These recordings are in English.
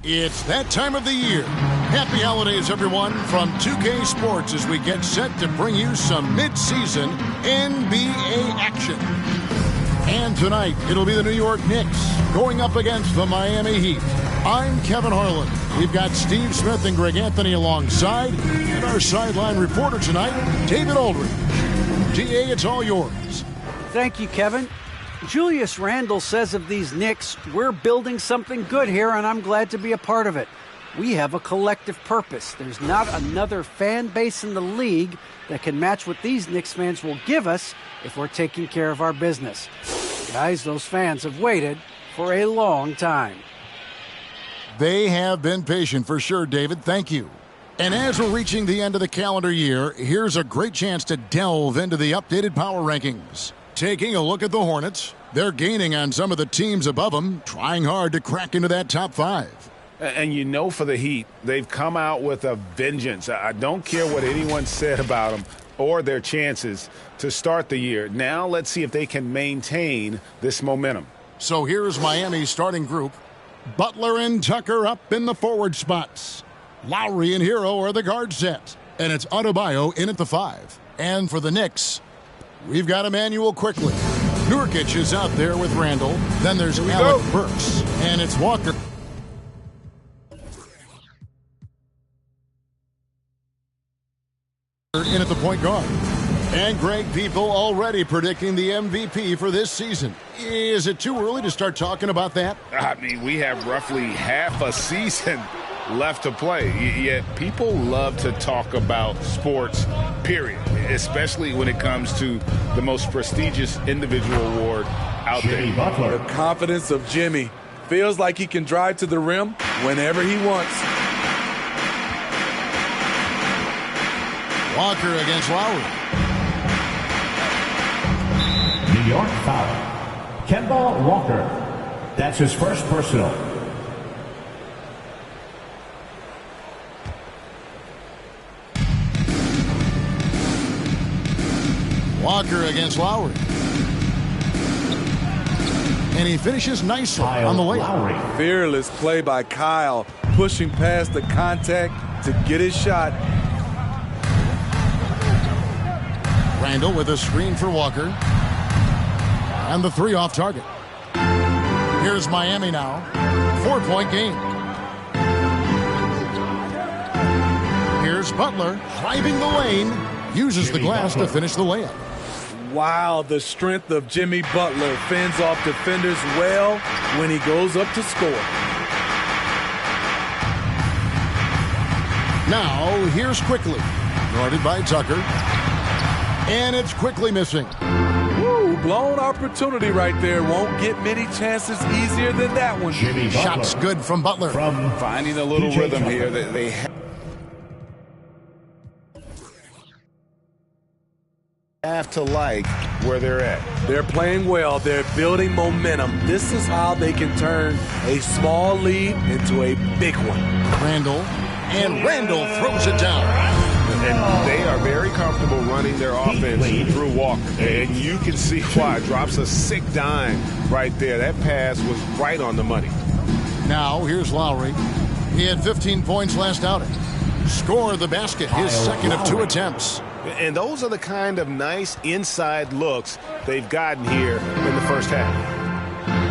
It's that time of the year. Happy holidays, everyone, from 2K Sports as we get set to bring you some mid-season NBA action. And tonight, it'll be the New York Knicks going up against the Miami Heat. I'm Kevin Harlan. We've got Steve Smith and Greg Anthony alongside, and our sideline reporter tonight, David Aldridge. DA, it's all yours. Thank you, Kevin. Julius Randle says of these Knicks, we're building something good here, and I'm glad to be a part of it. We have a collective purpose. There's not another fan base in the league that can match what these Knicks fans will give us if we're taking care of our business. Guys, those fans have waited for a long time. They have been patient for sure, David. Thank you. And as we're reaching the end of the calendar year, here's a great chance to delve into the updated power rankings. Taking a look at the Hornets, they're gaining on some of the teams above them, trying hard to crack into that top 5. And you know, for the Heat, they've come out with a vengeance. I don't care what anyone said about them or their chances to start the year. Now let's see if they can maintain this momentum. So here's Miami's starting group. Butler and Tucker up in the forward spots. Lowry and Hero are the guard set. And it's Adebayo in at the 5. And for the Knicks, we've got Emmanuel Quickley. Nurkic is out there with Randall. Then there's Alec Burks. And it's Walker. In at the point guard. And Greg, people already predicting the MVP for this season. Is it too early to start talking about that? I mean, we have roughly half a season left to play. Yet people love to talk about sports, period, especially when it comes to the most prestigious individual award out Jimmy there. Butler. The confidence of Jimmy. Feels like he can drive to the rim whenever he wants. Walker against Lowry. New York foul. Kemba Walker. That's his first personal. Walker against Lowry. And he finishes nicely on the layup. Fearless play by Kyle, pushing past the contact to get his shot. Randall with a screen for Walker. And the 3 off target. Here's Miami now. 4-point game. Here's Butler driving the lane. Uses the glass to finish the layup. Wow, the strength of Jimmy Butler fends off defenders well when he goes up to score. Now, here's Quickley. Guarded by Tucker. And it's Quickley missing. Woo, blown opportunity right there. Won't get many chances easier than that one. Jimmy Butler. Shots good from Butler. Finding a little rhythm here. They have to like where they're at. They're playing well. They're building momentum. This is how they can turn a small lead into a big one. Randall. And Randall throws it down. And they are very comfortable running their offense through Walker. And you can see why. Drops a sick dime right there. That pass was right on the money. Now, here's Lowry. He had 15 points last outing. Scored the basket, his second of 2 attempts. And those are the kind of nice inside looks they've gotten here in the first half.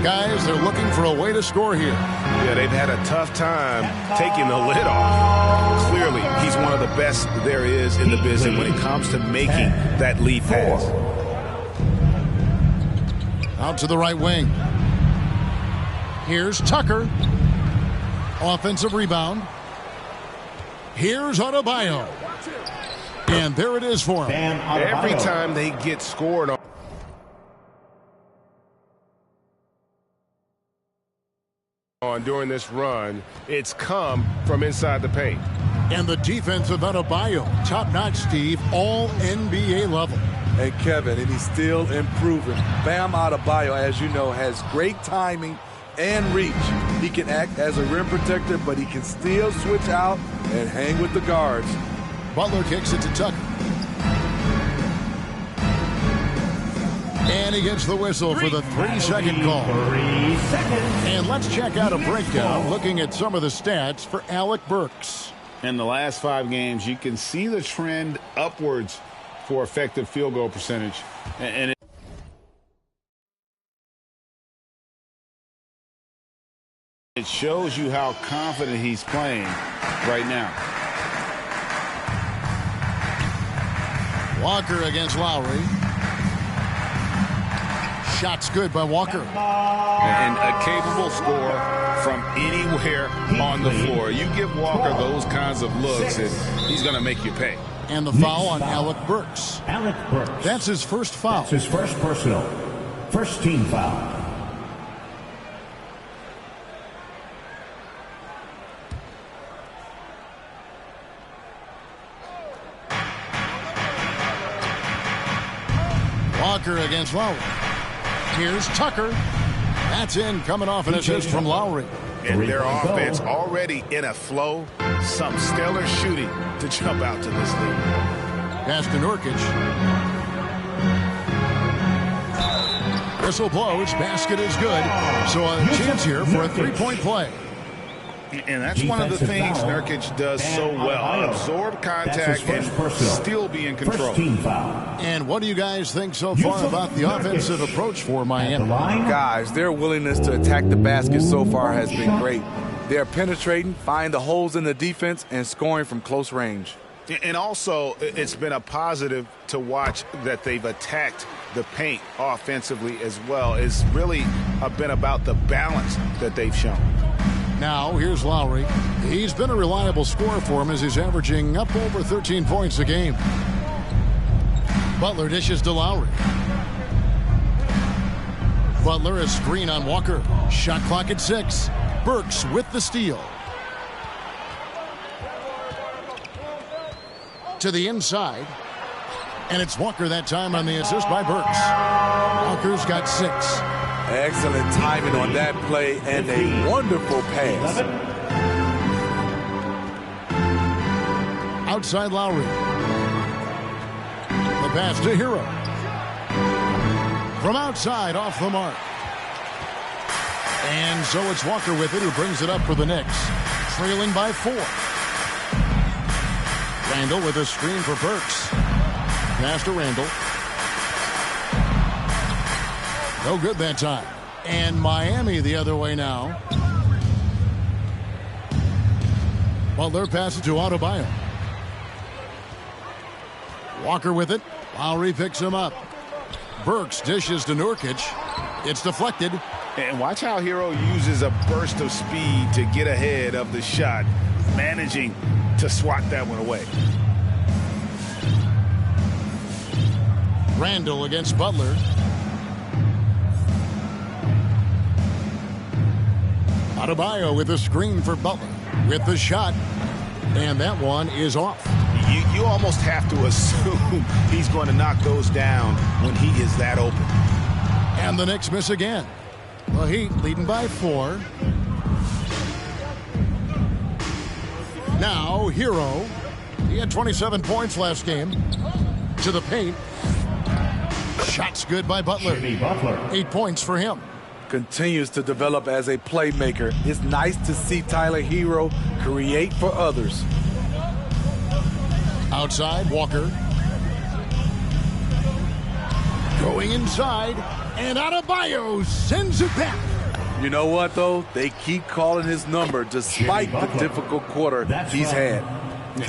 Guys, they're looking for a way to score here. Yeah, they've had a tough time taking the lid off. Clearly, he's one of the best there is in the business when it comes to making that lead pass. Out to the right wing. Here's Tucker. Offensive rebound. Here's Adebayo. And there it is for him. Every time they get scored on during this run, it's come from inside the paint. And the defense of Adebayo, top-notch, Steve, all NBA level. And Kevin, and he's still improving. Bam Adebayo, as you know, has great timing and reach. He can act as a rim protector, but he can still switch out and hang with the guards. Butler kicks it to Tucker. And he gets the whistle for the 3-second call. 3 seconds. And let's check out a breakdown looking at some of the stats for Alec Burks. In the last 5 games, you can see the trend upwards for effective field goal percentage. And it shows you how confident he's playing right now. Walker against Lowry. Shot's good by Walker. And a capable scorer from anywhere on the floor. You give Walker those kinds of looks, and he's going to make you pay. And the foul on Alec Burks. Alec Burks. That's his first foul. That's his first personal. First team foul. Walker against Lowry. Here's Tucker. That's in, coming off an assist from Lowry. And their offense already in a flow. Some stellar shooting to jump out to this lead. Pass to Nurkic. Whistle blows. Basket is good. So a chance here for a 3-point play. And that's one of the things Nurkic does so well. Absorb contact and still be in control. And what do you guys think so far about the offensive approach for Miami? Guys, their willingness to attack the basket so far has been great. They're penetrating, finding the holes in the defense, and scoring from close range. And also, it's been a positive to watch that they've attacked the paint offensively as well. It's really been about the balance that they've shown. Now, here's Lowry. He's been a reliable scorer for him as he's averaging up over 13 points a game. Butler dishes to Lowry. Butler, a screen on Walker. Shot clock at 6. Burks with the steal. To the inside. And it's Walker that time on the assist by Burks. Walker's got 6. Excellent timing on that play and a wonderful pass. Outside Lowry. The pass to Hero. From outside, off the mark. And so it's Walker with it, who brings it up for the Knicks. Trailing by 4. Randall with a screen for Burks. Pass to Randall. No good that time. And Miami the other way now. Butler passes to Adebayo. Walker with it. Lowry picks him up. Burks dishes to Nurkic. It's deflected. And watch how Hero uses a burst of speed to get ahead of the shot, managing to swat that one away. Randall against Butler. Adebayo with a screen for Butler. With the shot. And that one is off. You almost have to assume he's going to knock those down when he is that open. And the Knicks miss again. The Heat leading by 4. Now, Hero. He had 27 points last game. To the paint. Shots good by Butler. 8 points for him. Continues to develop as a playmaker. It's nice to see Tyler Hero create for others. Outside, Walker. Going inside, and Adebayo sends it back. You know what, though? They keep calling his number despite the difficult quarter he's had.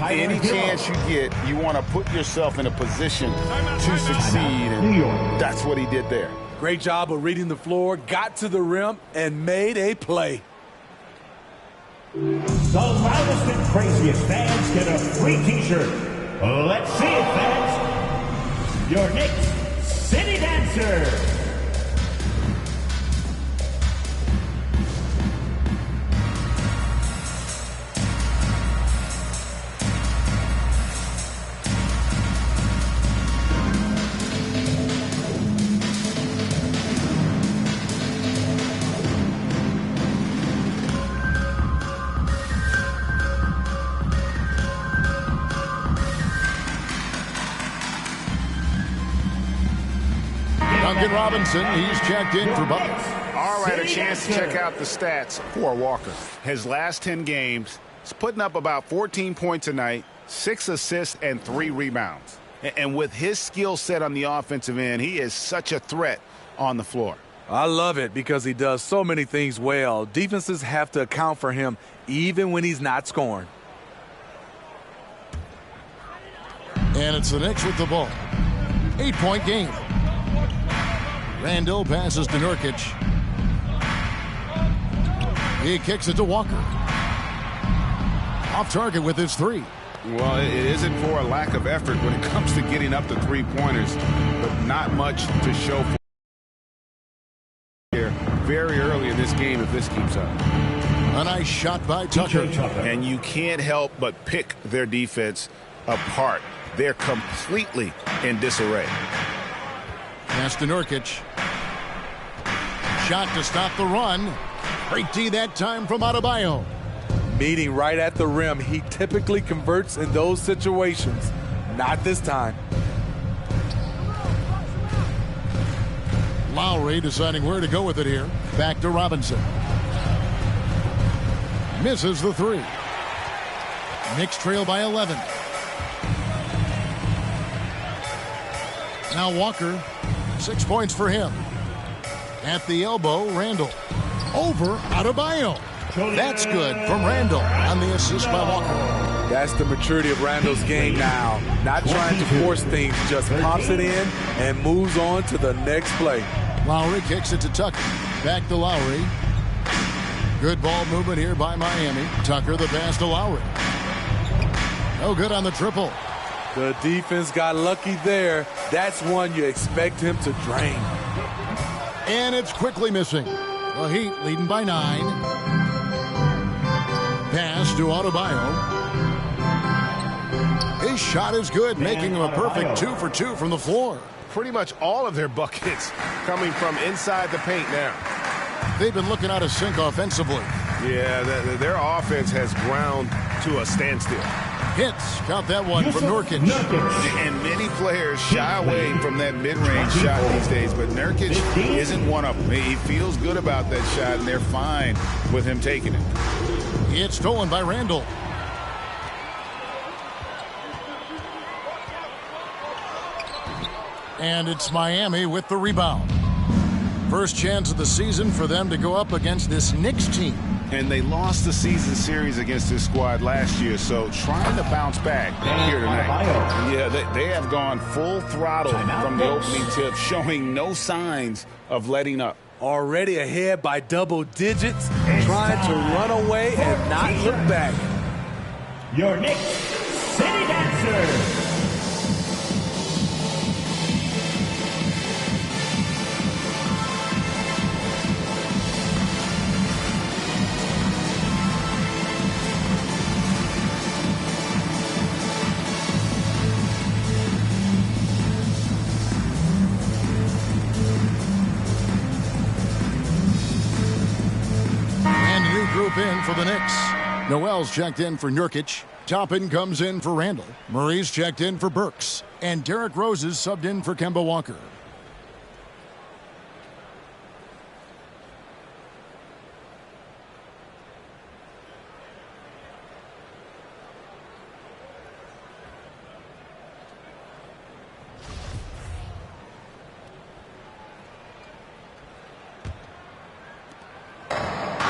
Any chance you get, you want to put yourself in a position to succeed, and that's what he did there. Great job of reading the floor, got to the rim, and made a play. The loudest and craziest fans get a free t-shirt. Let's see it, fans. Your Knicks City Dancer. Duncan Robinson, he's checked in for Butler. All right, a chance to check out the stats for Walker. His last 10 games, he's putting up about 14 points a night, 6 assists, and 3 rebounds. And with his skill set on the offensive end, he is such a threat on the floor. I love it because he does so many things well. Defenses have to account for him even when he's not scoring. And it's the Knicks with the ball. 8-point game. Randall passes to Nurkic. He kicks it to Walker. Off target with his 3. Well, it isn't for a lack of effort when it comes to getting up to 3-pointers, but not much to show for here very early in this game if this keeps up. A nice shot by Tucker. And you can't help but pick their defense apart. They're completely in disarray. Pass to Nurkic. Shot to stop the run. Great D that time from Adebayo. Meeting right at the rim. He typically converts in those situations. Not this time. Lowry deciding where to go with it here. Back to Robinson. Misses the 3. Knicks trail by 11. Now Walker, 6 points for him. At the elbow, Randall. Over Adebayo. That's good from Randall on the assist by Walker. That's the maturity of Randall's game now. Not trying to force things, just pops it in and moves on to the next play. Lowry kicks it to Tucker. Back to Lowry. Good ball movement here by Miami. Tucker the pass to Lowry. No good on the triple. The defense got lucky there. That's one you expect him to drain. And it's quickly missing. The Heat leading by 9. Pass to Adebayo. His shot is good, making him a perfect 2 for 2 from the floor. Pretty much all of their buckets coming from inside the paint now. They've been looking out of sync offensively. Yeah, their offense has ground to a standstill. Hits. Count that one from Nurkic. And many players shy away from that mid-range shot these days, but Nurkic isn't one of them. He feels good about that shot, and they're fine with him taking it. It's stolen by Randall. And it's Miami with the rebound. First chance of the season for them to go up against this Knicks team. And they lost the season series against this squad last year, so trying to bounce back here tonight. Yeah, they have gone full throttle from the opening tip, showing no signs of letting up. Already ahead by double digits, trying to run away and not look back. Your Knicks City Dancers. In for the Knicks. Noel's checked in for Nurkic. Toppin comes in for Randall. Murray's checked in for Burks. And Derrick Rose is subbed in for Kemba Walker.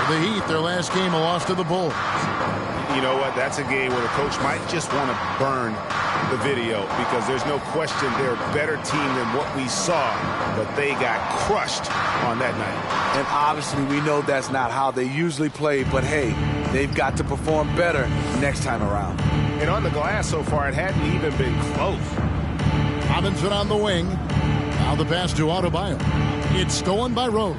The Heat, their last game, a loss to the Bulls. You know what? That's a game where the coach might just want to burn the video because there's no question they're a better team than what we saw, but they got crushed on that night. And obviously we know that's not how they usually play, but hey, they've got to perform better next time around. And on the glass so far, it hadn't even been close. Robinson on the wing. Now the pass to Adebayo. It's stolen by Rose.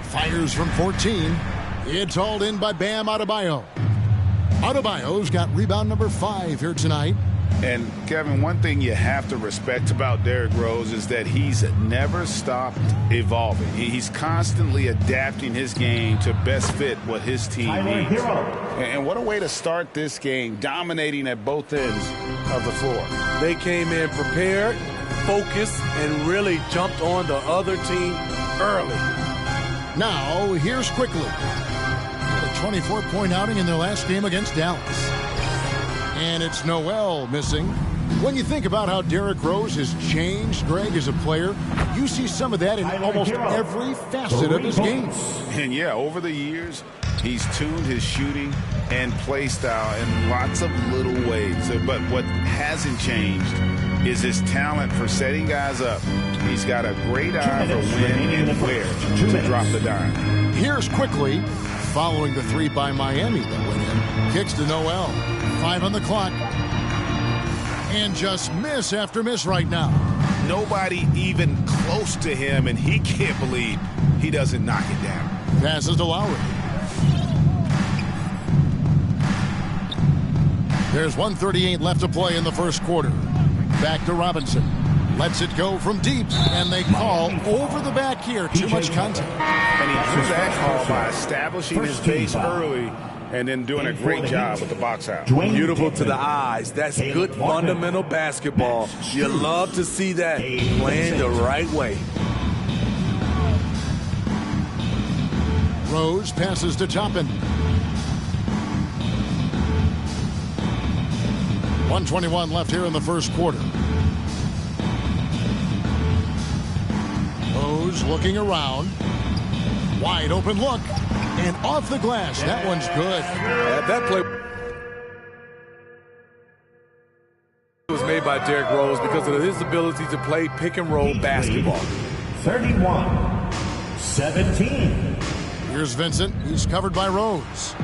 Fires from 14. It's hauled in by Bam Adebayo. Adebayo's got rebound number 5 here tonight. And, Kevin, one thing you have to respect about Derrick Rose is that he's never stopped evolving. He's constantly adapting his game to best fit what his team needs. And what a way to start this game, dominating at both ends of the floor. They came in prepared, focused, and really jumped on the other team early. Now, here's Quickly. A 24-point outing in their last game against Dallas. And it's Noel missing. When you think about how Derrick Rose has changed, Greg, as a player, you see some of that in almost every facet of his game. And, yeah, over the years, he's tuned his shooting and play style in lots of little ways. But what hasn't changed is his talent for setting guys up. He's got a great eye for when and where to drop the dime. Here's Quickly, following the three by Miami that went in. Kicks to Noel. 5 on the clock. And just miss after miss right now. Nobody even close to him, and he can't believe he doesn't knock it down. Passes to Lowry. There's 1:38 left to play in the first quarter. Back to Robinson. Lets it go from deep, and they call over the back here. Too much contact. And he drew that call by establishing his base early and then doing a great job with the box out. Beautiful to the eyes. That's good fundamental basketball. You love to see that playing the right way. Rose passes to Toppin. 1:21 left here in the first quarter. Rose looking around. Wide open look. And off the glass. That one's good. That play was made by Derrick Rose because of his ability to play pick and roll basketball. 31-17. Here's Vincent. He's covered by Rose.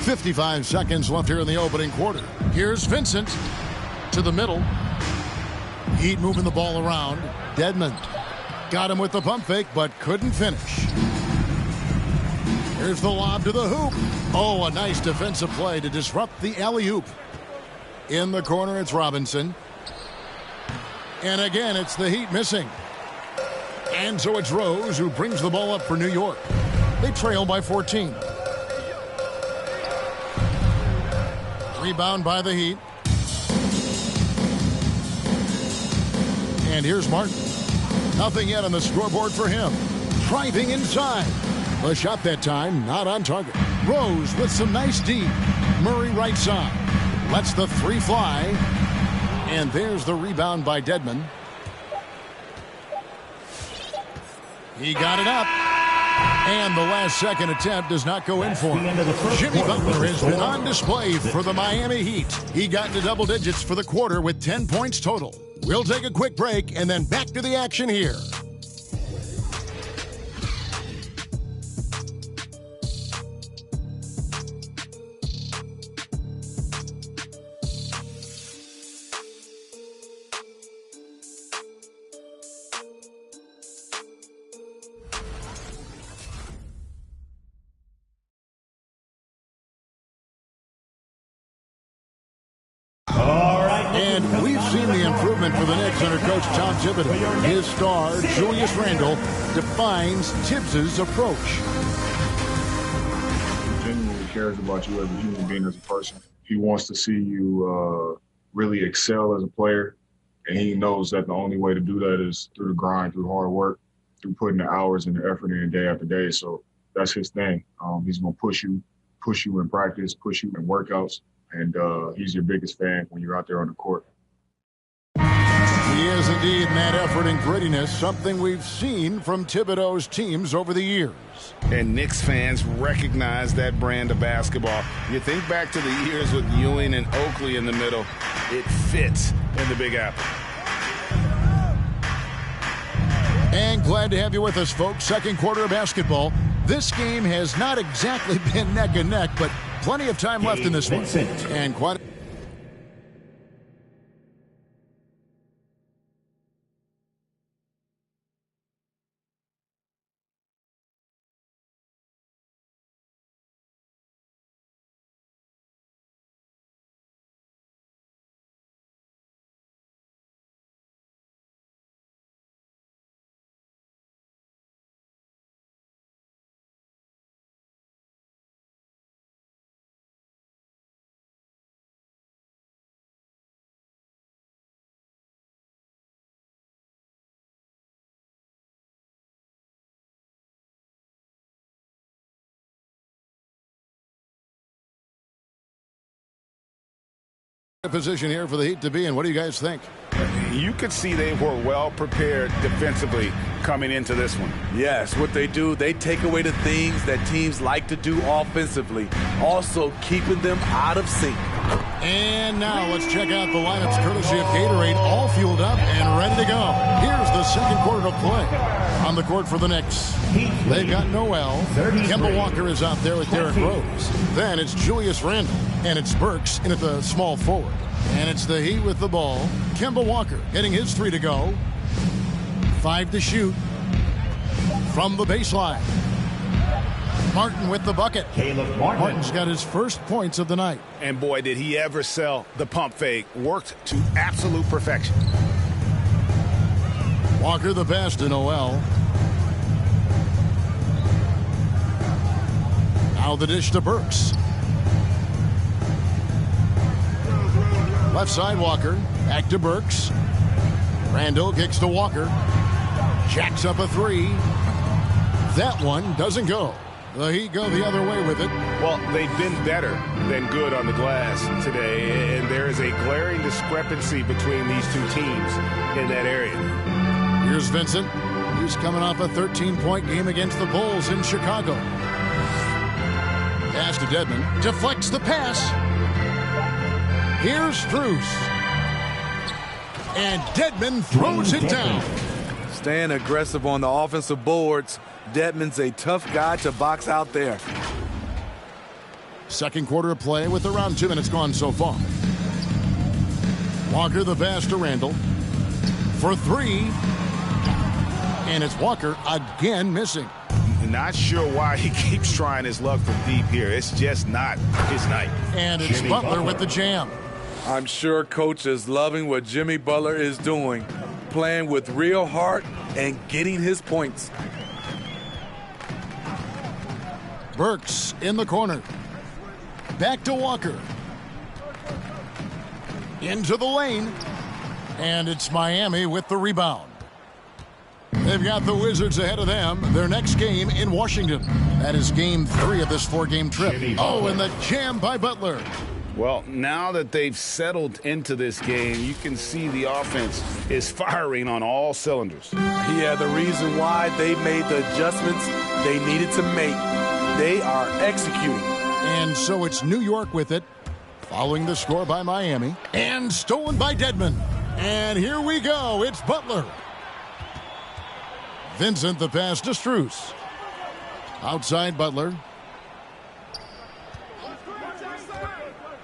55 seconds left here in the opening quarter. Here's Vincent to the middle. Heat moving the ball around. Dedmon got him with the pump fake, but couldn't finish. Here's the lob to the hoop. Oh, a nice defensive play to disrupt the alley-oop. In the corner, it's Robinson. And again, it's the Heat missing. And so it's Rose who brings the ball up for New York. They trail by 14. Rebound by the Heat. And here's Martin. Nothing yet on the scoreboard for him. Driving inside. A shot that time, not on target. Rose with some nice D. Murray right side. Lets the three fly. And there's the rebound by Dedmon. He got it up. And the last second attempt does not go in for him. Jimmy Butler has been on display for the Miami Heat. He got into double digits for the quarter with 10 points total. We'll take a quick break and then back to the action here. And we've seen the improvement for the Knicks under Coach Tom Thibodeau. His star, Julius Randle, defines Tibbs' approach. He genuinely cares about you as a human being, as a person. He wants to see you really excel as a player, and he knows that the only way to do that is through the grind, through hard work, through putting the hours and the effort in day after day. So that's his thing. He's going to push you in practice, push you in workouts. And he's your biggest fan when you're out there on the court. He is indeed in that effort and grittiness, something we've seen from Thibodeau's teams over the years. And Knicks fans recognize that brand of basketball. You think back to the years with Ewing and Oakley in the middle, it fits in the Big Apple. And glad to have you with us, folks. Second quarter of basketball. This game has not exactly been neck and neck, but plenty of time left in this one. And quite Position here for the Heat to be in. What do you guys think? You could see they were well prepared defensively coming into this one. Yes, what they do, they take away the things that teams like to do offensively, also keeping them out of sync. And now let's check out the lineups courtesy of Gatorade, all fueled up and ready to go. Here's the second quarter of play. On the court for the Knicks, they've got Noel. Kemba Walker is out there with Derrick Rose. Then it's Julius Randle, and it's Burks in at the small forward. And it's the Heat with the ball. Kemba Walker getting his 3 to go. 5 to shoot from the baseline. Martin with the bucket. Caleb Martin. Martin's got his first points of the night. And boy, did he ever sell the pump fake. Worked to absolute perfection. Walker the pass to Noel. Now the dish to Burks. Left side Walker. Back to Burks. Randall kicks to Walker. Jacks up a 3. That one doesn't go. The Heat go the other way with it. Well, they've been better than good on the glass today, and there is a glaring discrepancy between these two teams in that area. Here's Vincent. He's coming off a 13-point game against the Bulls in Chicago. Pass to Dedmon. Deflects the pass. Here's Strus. And Dedmon throws it down. Staying aggressive on the offensive boards. Dedmon's a tough guy to box out there. Second quarter of play with around 2 minutes gone so far. Walker the pass to Randall. For 3. And it's Walker again missing. Not sure why he keeps trying his luck from deep here. It's just not his night. And it's Butler with the jam. I'm sure Coach is loving what Jimmy Butler is doing, playing with real heart and getting his points. Burks in the corner. Back to Walker. Into the lane. And it's Miami with the rebound. They've got the Wizards ahead of them. Their next game in Washington. That is game 3 of this 4-game trip. Oh, and the jam by Butler. Well, now that they've settled into this game, you can see the offense is firing on all cylinders. Yeah, the reason why they made the adjustments they needed to make. They are executing. And so it's New York with it, following the score by Miami. And stolen by Dedmon. And here we go. It's Butler. Vincent the pass to Strus. Outside Butler.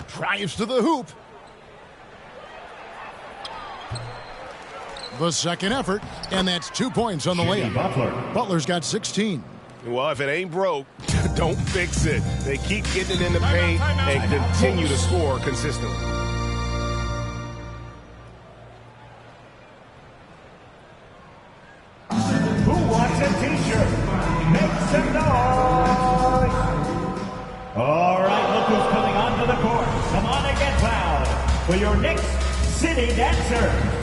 Drives to the hoop. The second effort, and that's 2 points on the layup. Butler's got 16. Well, if it ain't broke, don't fix it. They keep getting it in the paint and continue to score consistently. Who wants a t-shirt? Make some noise! All right, look who's coming onto the court. Come on and get loud for your Knicks City Dancer.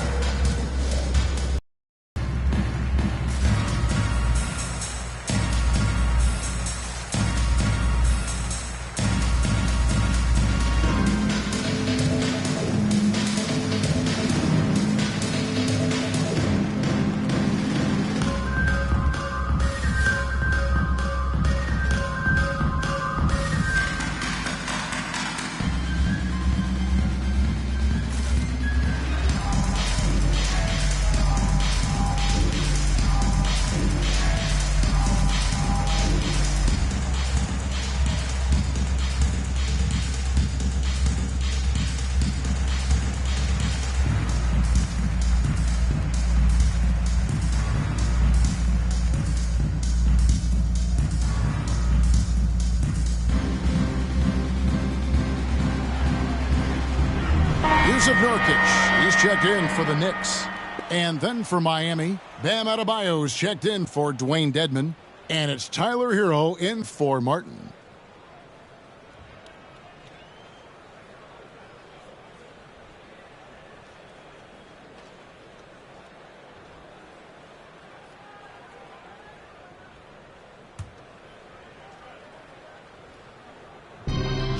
Of Nurkic, he's checked in for the Knicks. And then for Miami, Bam Adebayo's checked in for Dwayne Dedmon. And it's Tyler Hero in for Martin.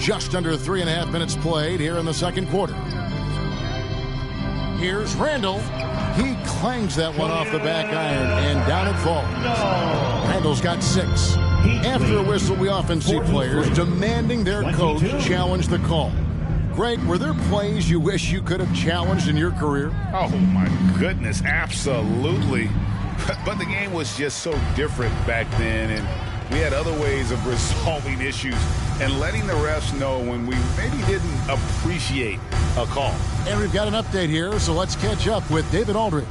just under 3.5 minutes played here in the second quarter. Here's Randall. He clangs that one off the back iron, and down it falls. Randall's got 6. After a whistle, we often see players demanding their coach challenge the call. Greg, were there plays you wish you could have challenged in your career? Oh, my goodness, absolutely. But the game was just so different back then, and we had other ways of resolving issues and letting the refs know when we maybe didn't appreciate a call. And we've got an update here, so let's catch up with David Aldridge.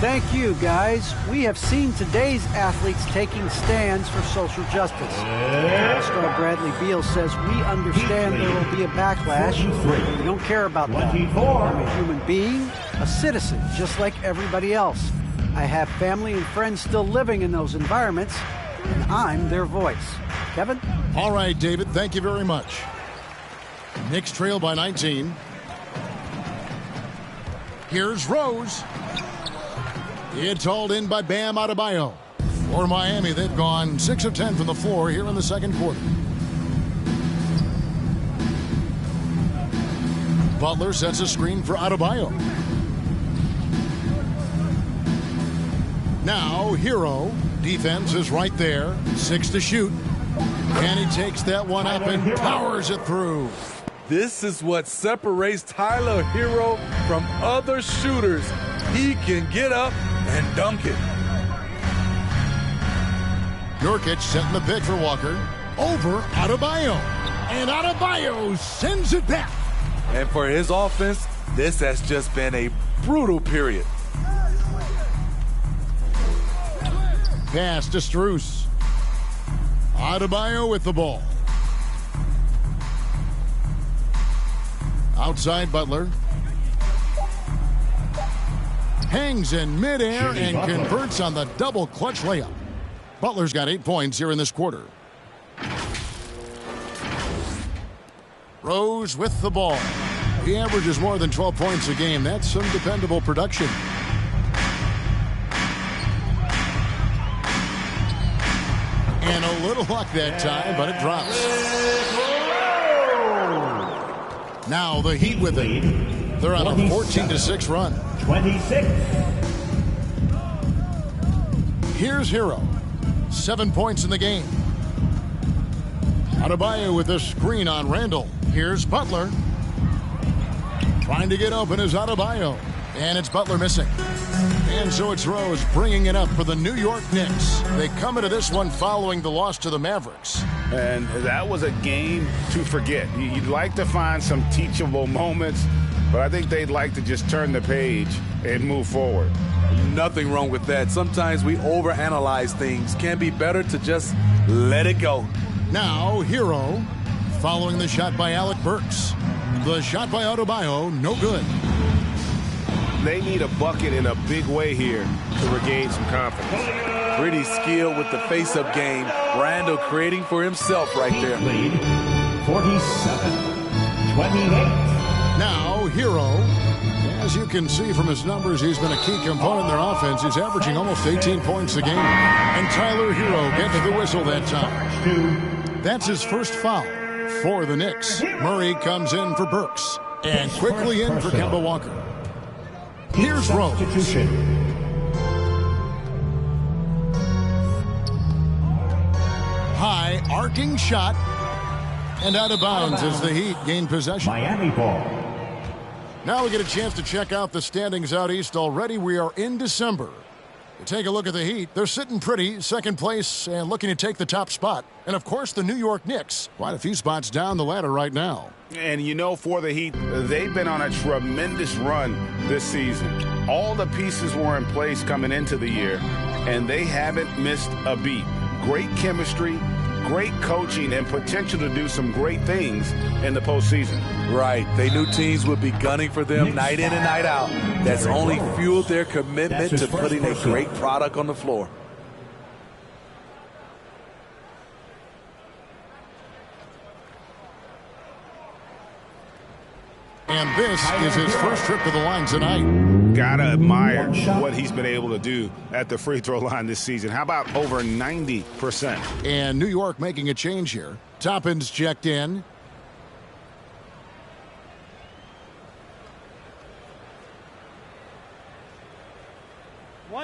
Thank you, guys. We have seen today's athletes taking stands for social justice. All-Star Bradley Beal says, we understand there will be a backlash. We don't care about that. I'm a human being, a citizen, just like everybody else. I have family and friends still living in those environments, and I'm their voice. Kevin? All right, David, thank you very much. Knicks trail by 19. Here's Rose. It's hauled in by Bam Adebayo. For Miami, they've gone 6 of 10 from the floor here in the second quarter. Butler sets a screen for Adebayo. Now, Hero. Defense is right there. 6 to shoot. And he takes that one up and powers it through. This is what separates Tyler Hero from other shooters. He can get up and dunk it. Nurkic setting the pick for Walker. Over Adebayo. And Adebayo sends it back. And for his offense, this has just been a brutal period. Pass to Strus. Adebayo with the ball. Outside Butler. Hangs in midair and converts on the double clutch layup. Butler's got 8 points here in this quarter. Rose with the ball. He averages more than 12 points a game. That's some dependable production. And a little luck that time, but it drops. Now the Heat with it. They're on a 14-6 run. 26. Here's Hero. 7 points in the game. Adebayo with a screen on Randall. Here's Butler. Trying to get open is Adebayo. And it's Butler missing. And so it's Rose bringing it up for the New York Knicks. They come into this one following the loss to the Mavericks. And that was a game to forget. You'd like to find some teachable moments, but I think they'd like to just turn the page and move forward. Nothing wrong with that. Sometimes we overanalyze things. Can be better to just let it go. Now, Hero following the shot by Alec Burks. The shot by Adebayo, no good. They need a bucket in a big way here to regain some confidence. Pretty skilled with the face-up game. Randall creating for himself right there. Lead 47-28. Now, Hero. As you can see from his numbers, he's been a key component in their offense. He's averaging almost 18 points a game. And Tyler Hero gets the whistle that time. That's his first foul for the Knicks. Murray comes in for Burks. And quickly in for Kemba Walker. Here's Rose. High arcing shot. And out of bounds as the Heat gain possession. Miami ball. Now we get a chance to check out the standings out east already. We are in December. You take a look at the Heat. They're sitting pretty, second place, and looking to take the top spot. And, of course, the New York Knicks. Quite a few spots down the ladder right now. And, you know, for the Heat, they've been on a tremendous run this season. All the pieces were in place coming into the year, and they haven't missed a beat. Great chemistry, great coaching, and potential to do some great things in the postseason. Right. They knew teams would be gunning for them night in and night out. That's only fueled their commitment to putting a great product on the floor. And this is his first trip to the line tonight. Gotta admire what he's been able to do at the free throw line this season. How about over 90%? And New York making a change here. Toppin's checked in.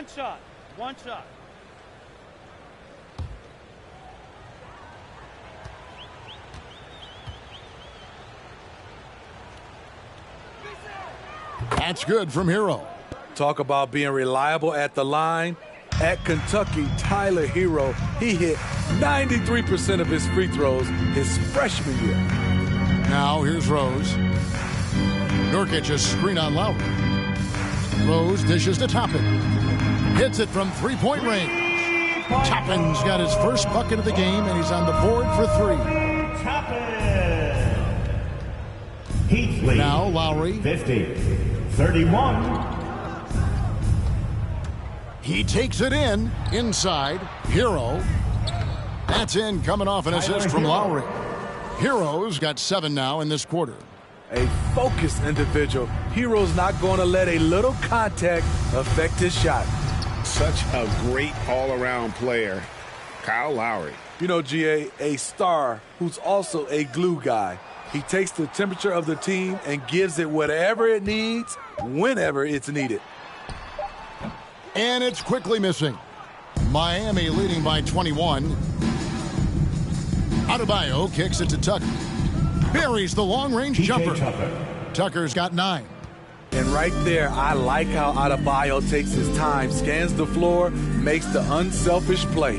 One shot. One shot. That's good from Hero. Talk about being reliable at the line. At Kentucky, Tyler Hero, he hit 93% of his free throws his freshman year. Now here's Rose. Nurkic a screen on Lowry. Rose dishes to Toppin. Hits it from three-point range. Toppin's got his first bucket of the game, and he's on the board for three. Toppin. Heat lead. Now Lowry. 50-31. He takes it inside. Hero. That's in, coming off an assist from Lowry. Hero's got 7 now in this quarter. A focused individual. Hero's not going to let a little contact affect his shot. Such a great all-around player, Kyle Lowry. You know, GA, a star who's also a glue guy. He takes the temperature of the team and gives it whatever it needs, whenever it's needed. And it's quickly missing. Miami leading by 21. Adebayo kicks it to Tucker. Buries the long-range jumper. Tucker's got 9. And right there, I like how Adebayo takes his time, scans the floor, makes the unselfish play.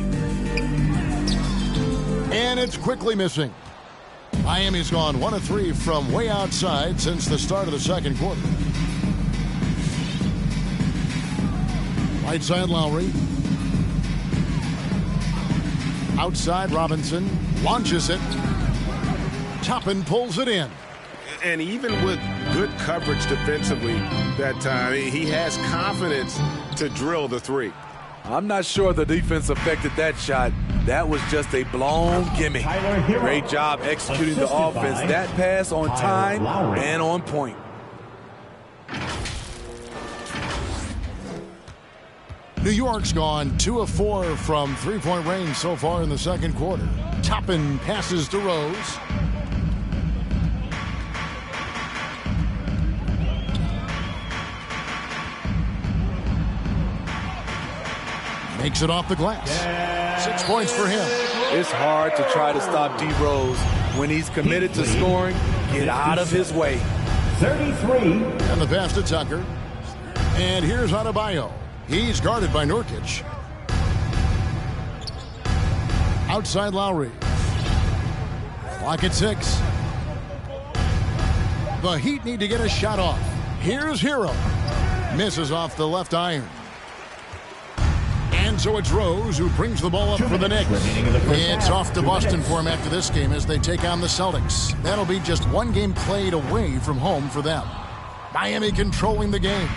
And it's quickly missing. Miami's gone 1 of 3 from way outside since the start of the second quarter. Right side Lowry. Outside Robinson. Launches it. Toppin pulls it in. And even with good coverage defensively that time, he has confidence to drill the three. I'm not sure the defense affected that shot. That was just a blown gimme. Great job executing the offense. That pass on time and on point. New York's gone 2 of 4 from three-point range so far in the second quarter. Toppin passes to Rose. Makes it off the glass. 6 points for him. It's hard to try to stop D. Rose. When he's committed to scoring, get out of his way. 33. And the pass to Tucker. And here's Adebayo. He's guarded by Nurkic. Outside Lowry. Clock at 6. The Heat need to get a shot off. Here's Hero. Misses off the left iron. And so it's Rose who brings the ball up for the Knicks. It's off to Boston for him after this game as they take on the Celtics. That'll be just 1 game played away from home for them. Miami controlling the game.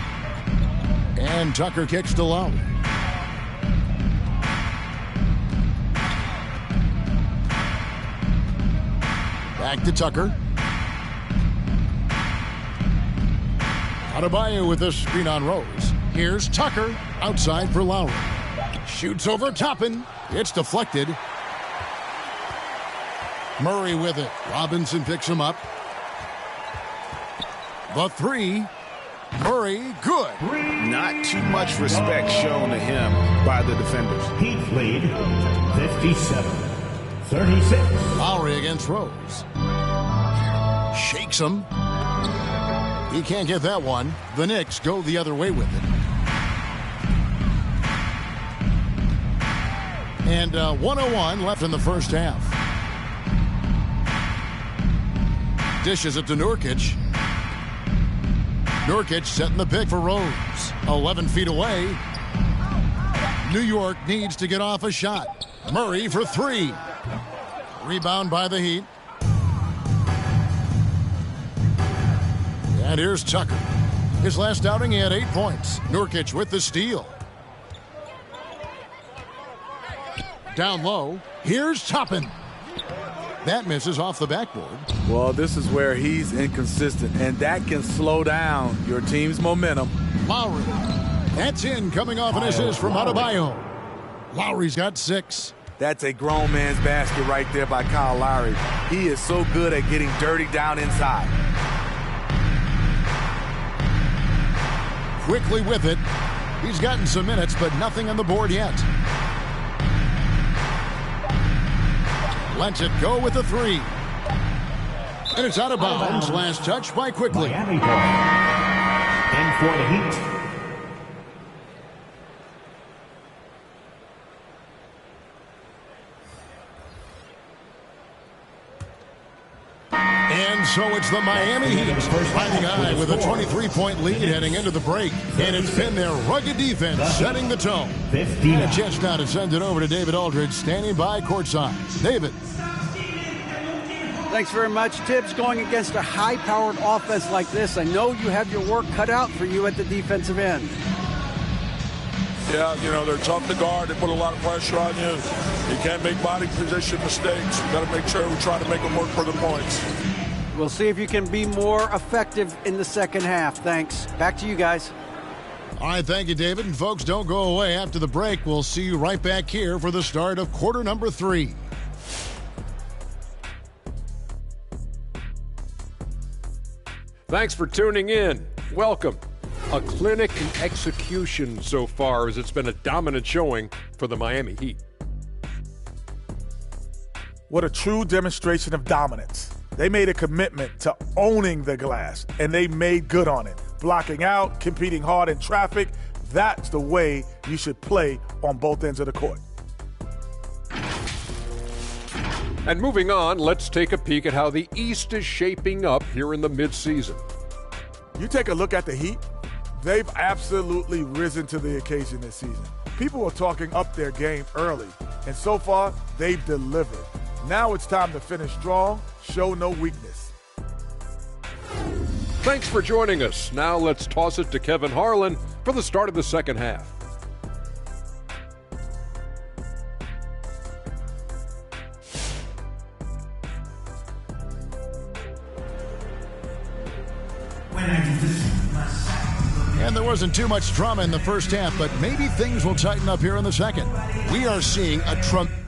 And Tucker kicks to Lowry. Back to Tucker. Adebayo with a screen on Rose. Here's Tucker outside for Lowry. Shoots over Toppin. It's deflected. Murray with it. Robinson picks him up. The 3. Murray, good. Not too much respect shown to him by the defenders. Heat lead, 57-36. Lowry against Rose. Shakes him. He can't get that one. The Knicks go the other way with it. And 1:01 left in the first half. Dishes it to Nurkic. Nurkic setting the pick for Rose. 11 feet away. New York needs to get off a shot. Murray for 3. Rebound by the Heat. And here's Tucker. His last outing, he had 8 points. Nurkic with the steal. Down low. Here's Toppin. That misses off the backboard. Well, this is where he's inconsistent, and that can slow down your team's momentum. Lowry. That's in, coming off an assist from Adebayo. Lowry's got 6. That's a grown man's basket right there by Kyle Lowry. He is so good at getting dirty down inside. Quickly with it He's gotten some minutes, but nothing on the board yet. Lets it go with a three. And it's out of bounds. Last touch by Quickly. Miami ball. In for the Heat. And so it's the Miami Heat riding high with a 23-point lead heading into the break. And it's been their rugged defense setting the tone. And a chance now to send it over to David Aldridge, standing by courtside. David. Thanks very much, Tibbs. Going against a high-powered offense like this, I know you have your work cut out for you at the defensive end. Yeah, they're tough to guard. They put a lot of pressure on you. You can't make body position mistakes. You got to make sure we try to make them work for the points. We'll see if you can be more effective in the second half. Thanks. Back to you guys. All right, thank you, David. And folks, don't go away. After the break, we'll see you right back here for the start of quarter number 3. Thanks for tuning in. Welcome. A clinic in execution so far, as it's been a dominant showing for the Miami Heat. What a true demonstration of dominance. They made a commitment to owning the glass, and they made good on it. Blocking out, competing hard in traffic, that's the way you should play on both ends of the court. And moving on, let's take a peek at how the East is shaping up here in the midseason. You take a look at the Heat, they've absolutely risen to the occasion this season. People were talking up their game early, and so far, they've delivered. Now it's time to finish strong, show no weakness. Thanks for joining us. Now let's toss it to Kevin Harlan for the start of the second half. And there wasn't too much drama in the first half, but maybe things will tighten up here in the second. We are seeing a tremendous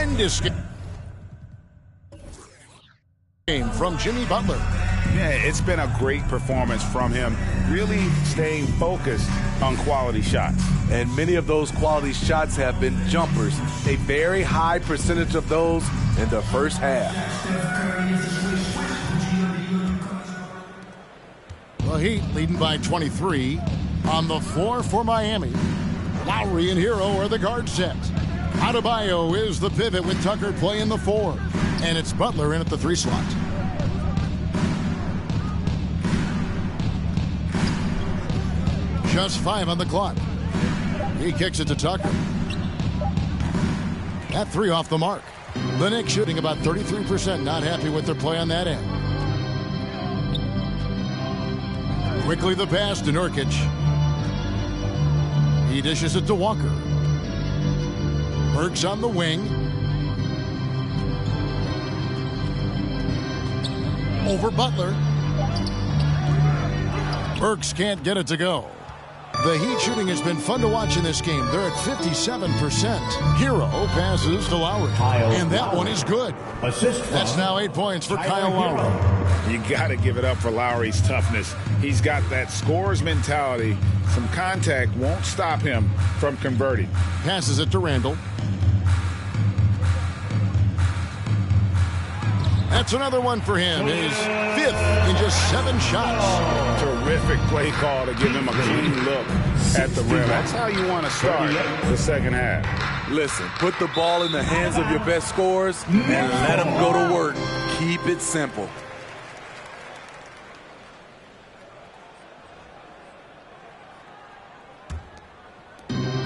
tremendous game from Jimmy Butler. Yeah, it's been a great performance from him, really staying focused on quality shots. And many of those quality shots have been jumpers, a very high percentage of those in the first half. The Heat leading by 23 on the floor for Miami. Lowry and Hero are the guard set. Adebayo is the pivot with Tucker playing the 4. And it's Butler in at the 3 slot. Just 5 on the clock. He kicks it to Tucker. That 3 off the mark. The Knicks shooting about 33%. Not happy with their play on that end. Quickly the pass to Nurkic. He dishes it to Walker. Burks on the wing. Over Butler. Burks can't get it to go. The Heat shooting has been fun to watch in this game. They're at 57%. Hero passes to Lowry. And that one is good. That's now 8 points for Kyle Lowry. You got to give it up for Lowry's toughness. He's got that scorer's mentality. Some contact won't stop him from converting. Passes it to Randall. That's another one for him. His 5th in just 7 shots. Terrific play call to give him a clean look at the rim. That's how you want to start the second half. Listen, put the ball in the hands of your best scorers and let them go to work. Keep it simple.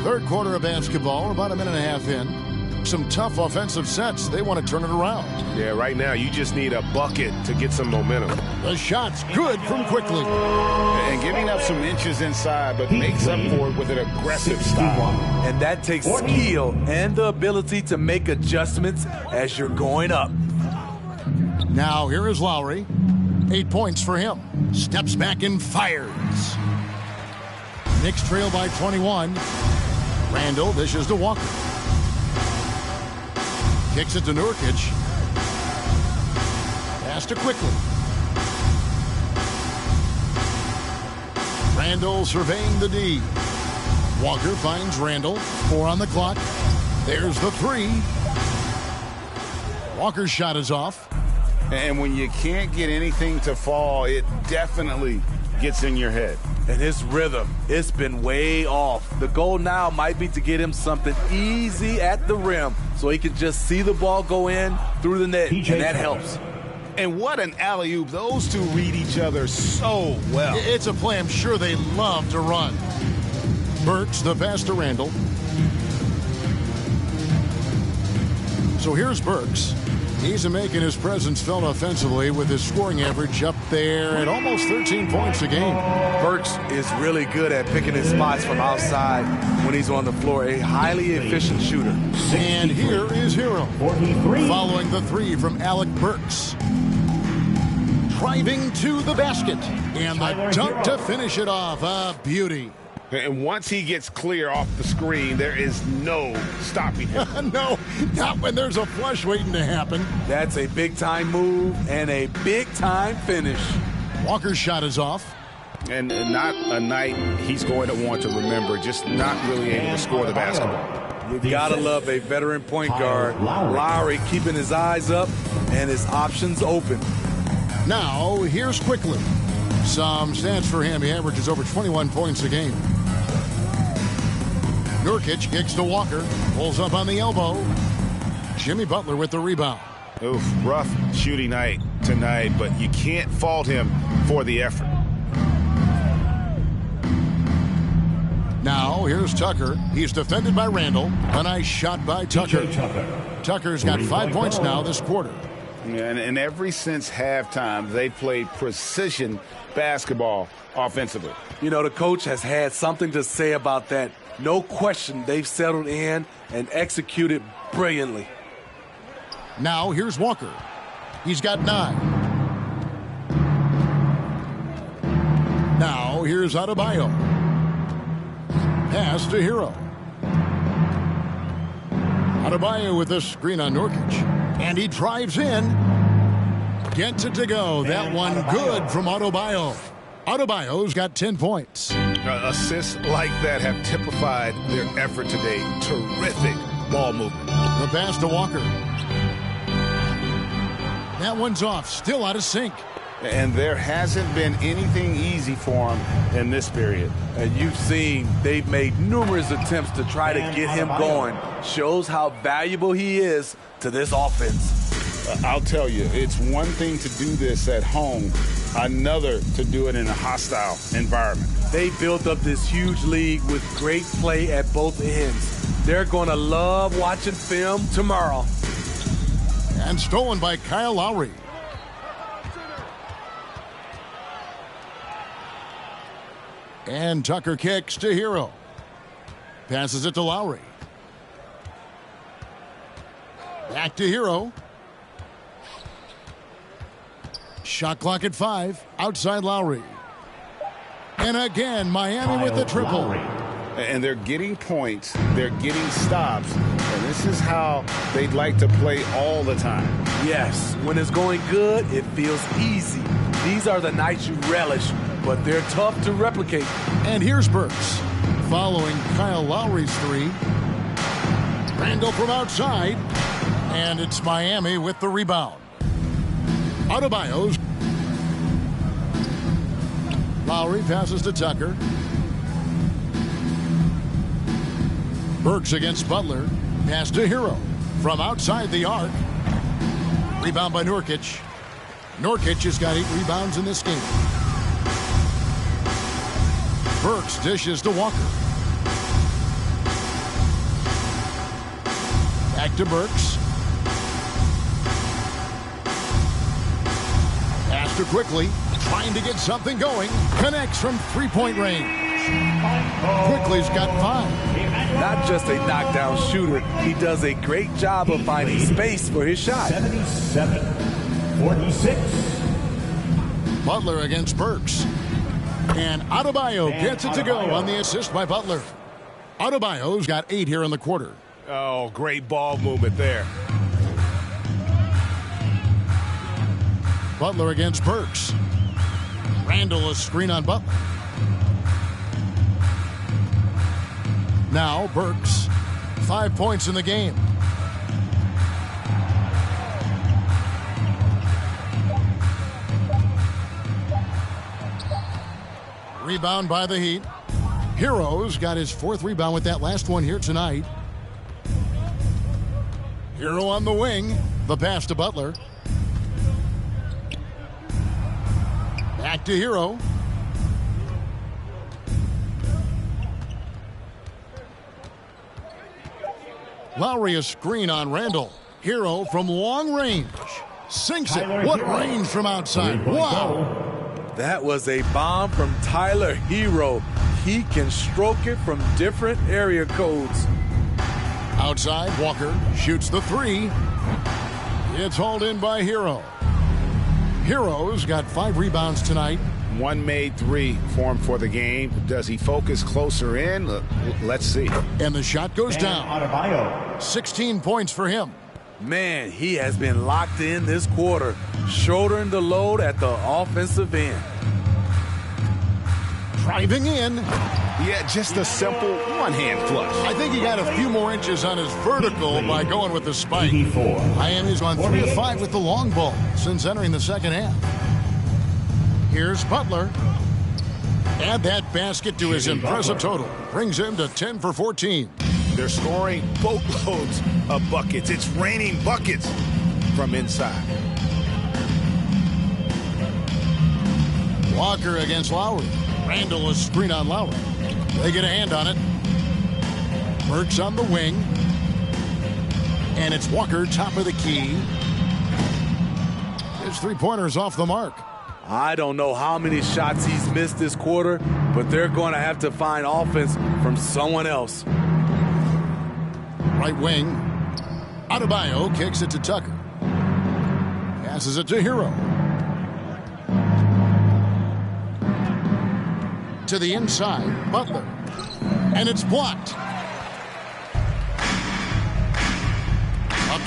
Third quarter of basketball, about a minute and a half in. Some tough offensive sets. They want to turn it around. Yeah, right now you just need a bucket to get some momentum. The shot's good from Quickly. And giving up some inches inside, but makes up for it with an aggressive style. And that takes skill and the ability to make adjustments as you're going up. Now here is Lowry. 8 points for him. Steps back and fires. Knicks trail by 21. Randall dishes to Walker. Kicks it to Nurkic. Pass to Quickly. Randall surveying the D. Walker finds Randall. 4 on the clock. There's the 3. Walker's shot is off. And when you can't get anything to fall, it definitely gets in your head. And his rhythm, it's been way off. The goal now might be to get him something easy at the rim so he can just see the ball go in through the net, and that helps. And what an alley-oop. Those two read each other so well. It's a play I'm sure they love to run. Burks, the pass to Randall. So here's Burks. He's making his presence felt offensively with his scoring average up there at almost 13 points a game. Burks is really good at picking his spots from outside when he's on the floor. A highly efficient shooter. And here is Hero. Following the 3 from Alec Burks. Driving to the basket. And the dunk to finish it off. A beauty. And once he gets clear off the screen, there is no stopping him. No, not when there's a flush waiting to happen. That's a big-time move and a big-time finish. Walker's shot is off. And not a night he's going to want to remember, just not really able to score the basketball. You gotta love a veteran point guard. Lowry keeping his eyes up and his options open. Now, here's Quickly. Some stats for him. He averages over 21 points a game. Nurkic kicks to Walker. Pulls up on the elbow. Jimmy Butler with the rebound. Oof, rough shooting night tonight, but you can't fault him for the effort. Now, here's Tucker. He's defended by Randall. A nice shot by Tucker. Tucker's got 5 points now this quarter. Yeah, and ever since halftime, they played precision basketball offensively. You know, the coach has had something to say about that. No question, they've settled in and executed brilliantly. Now, here's Walker. He's got 9. Now, here's Adebayo. Pass to Hero. Adebayo with a screen on Nurkic. And he drives in. Gets it to go. That one good from Adebayo. Adebayo's got 10 points. Assists like that have typified their effort today. Terrific ball movement. The pass to Walker. That one's off. Still out of sync. And there hasn't been anything easy for him in this period. And you've seen they've made numerous attempts to try to get him going. Shows how valuable he is to this offense. I'll tell you, it's one thing to do this at home, another to do it in a hostile environment. They built up this huge league with great play at both ends. They're going to love watching film tomorrow. And stolen by Kyle Lowry. And Tucker kicks to Hero. Passes it to Lowry. Back to Hero. Shot clock at 5. Outside Lowry. And again, Miami with the triple. And they're getting points. They're getting stops. And this is how they'd like to play all the time. Yes, when it's going good, it feels easy. These are the nights you relish, but they're tough to replicate. And here's Burks following Kyle Lowry's 3. Randall from outside. And it's Miami with the rebound. Adebayo's. Lowry passes to Tucker. Burks against Butler. Pass to Hero. From outside the arc. Rebound by Nurkic. Nurkic has got 8 rebounds in this game. Burks dishes to Walker. Back to Burks. Pass to Quickly. Trying to get something going. Connects from 3-point range. Quickly's got 5. Not just a knockdown shooter, he does a great job of finding space for his shot. 77-46. Butler against Burks. And Adebayo gets it to go on the assist by Butler. Adebayo's got 8 here in the quarter. Oh, great ball movement there. Butler against Burks. Randall a screen on Butler. Now Burks. 5 points in the game. Rebound by the Heat. Hero's got his 4th rebound with that last one here tonight. Hero on the wing. The pass to Butler. Back to Hero. Lowry a screen on Randall. Hero from long range. Sinks it. What range from outside. Wow. That was a bomb from Tyler Hero. He can stroke it from different area codes. Outside, Walker shoots the 3. It's hauled in by Hero. Hero's got 5 rebounds tonight. 1 made 3 for him for the game. Does he focus closer in? Let's see. And the shot goes down. 16 points for him. Man, he has been locked in this quarter, shouldering the load at the offensive end. Driving in. Yeah, just a simple one-hand flush. I think he got a few more inches on his vertical by going with the spike. Miami's on 3 of 5 with the long ball since entering the second half. Here's Butler. Add that basket to his impressive total. Brings him to 10 for 14. They're scoring boatloads of buckets. It's raining buckets from inside. Walker against Lowry. Randall a screen on Lowry. They get a hand on it. Burks on the wing. And it's Walker, top of the key. His 3-pointer's off the mark. I don't know how many shots he's missed this quarter, but they're going to have to find offense from someone else. Right wing. Adebayo kicks it to Tucker. Passes it to Hero. To the inside, Butler. And it's blocked.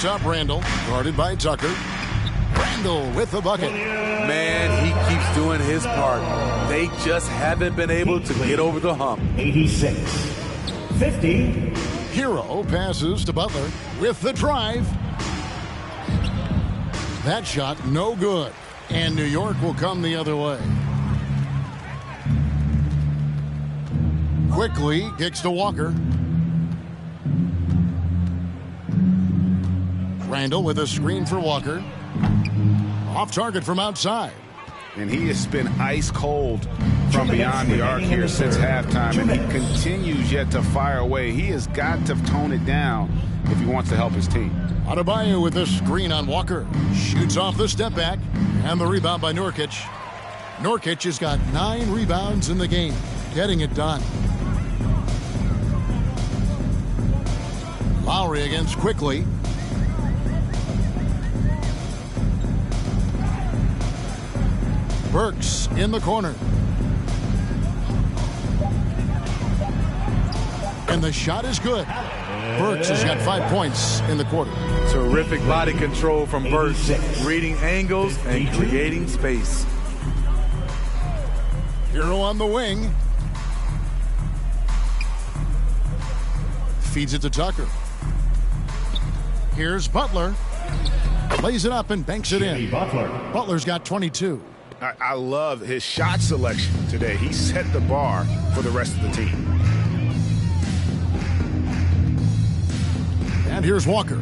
top Randall, guarded by Tucker. Randall with the bucket. Man, he keeps doing his part. They just haven't been able to get over the hump. 86-50. Hero passes to Butler with the drive. That shot no good. And New York will come the other way. Quickly kicks to Walker. Randall with a screen for Walker. Off target from outside. And he has been ice cold from beyond the arc here since halftime, and he continues yet to fire away. He has got to tone it down if he wants to help his team. Adebayo with the screen on Walker. Shoots off the step back, and the rebound by Nurkic. Nurkic has got 9 rebounds in the game, getting it done. Lowry against Quickly. Burks in the corner. And the shot is good. Burks has got 5 points in the quarter. Terrific body control from Burks, reading angles and creating space. Hero on the wing. Feeds it to Tucker. Here's Butler. Lays it up and banks it in. Butler's got 22. I love his shot selection today. He set the bar for the rest of the team. And here's Walker.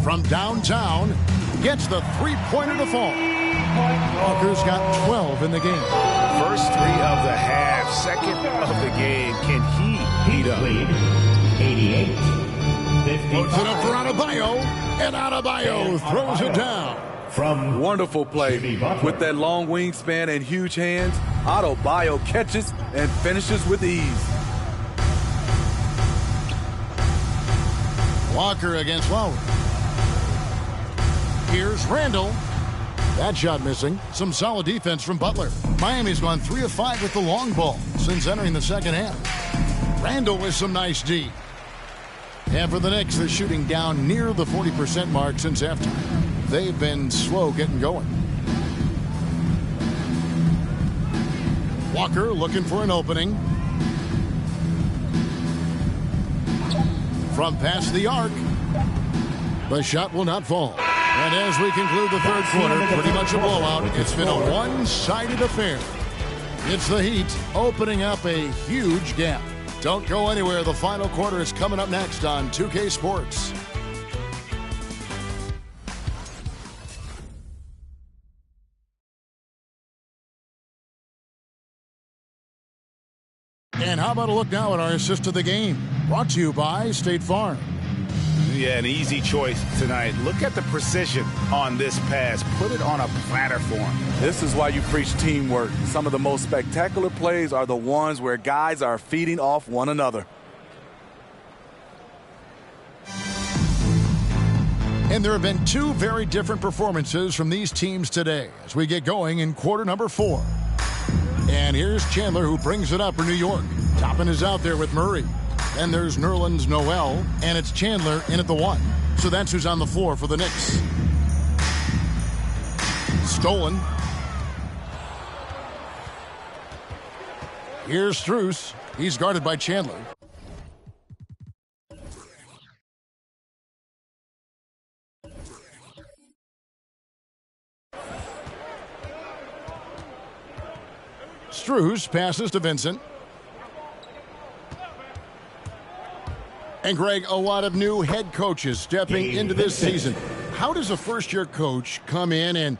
From downtown, gets the three-pointer to fall. Walker's got 12 in the game. First 3 of the half, second of the game. Can he heat up? 88-55. Puts it up for Adebayo, and Adebayo throws it down. From wonderful play with that long wingspan and huge hands. Adebayo catches and finishes with ease. Walker against Lowry. Here's Randall. That shot missing. Some solid defense from Butler. Miami's gone 3 of 5 with the long ball since entering the second half. Randall with some nice D. And for the Knicks, they're shooting down near the 40% mark since halftime. They've been slow getting going. Walker looking for an opening. From past the arc, the shot will not fall. And as we conclude the third quarter, pretty much a blowout. It's been a one-sided affair. It's the Heat opening up a huge gap. Don't go anywhere. The final quarter is coming up next on 2K Sports. And how about a look now at our assist of the game? Brought to you by State Farm. Yeah, an easy choice tonight. Look at the precision on this pass. Put it on a platter for him. This is why you preach teamwork. Some of the most spectacular plays are the ones where guys are feeding off one another. And there have been 2 very different performances from these teams today as we get going in quarter number 4. And here's Chandler, who brings it up for New York. Toppin is out there with Murray. Then there's Nerlens Noel, and it's Chandler in at the 1. So that's who's on the floor for the Knicks. Stolen. Here's Strus. He's guarded by Chandler. Strus passes to Vincent. And Greg, a lot of new head coaches stepping into this season. How does a first-year coach come in and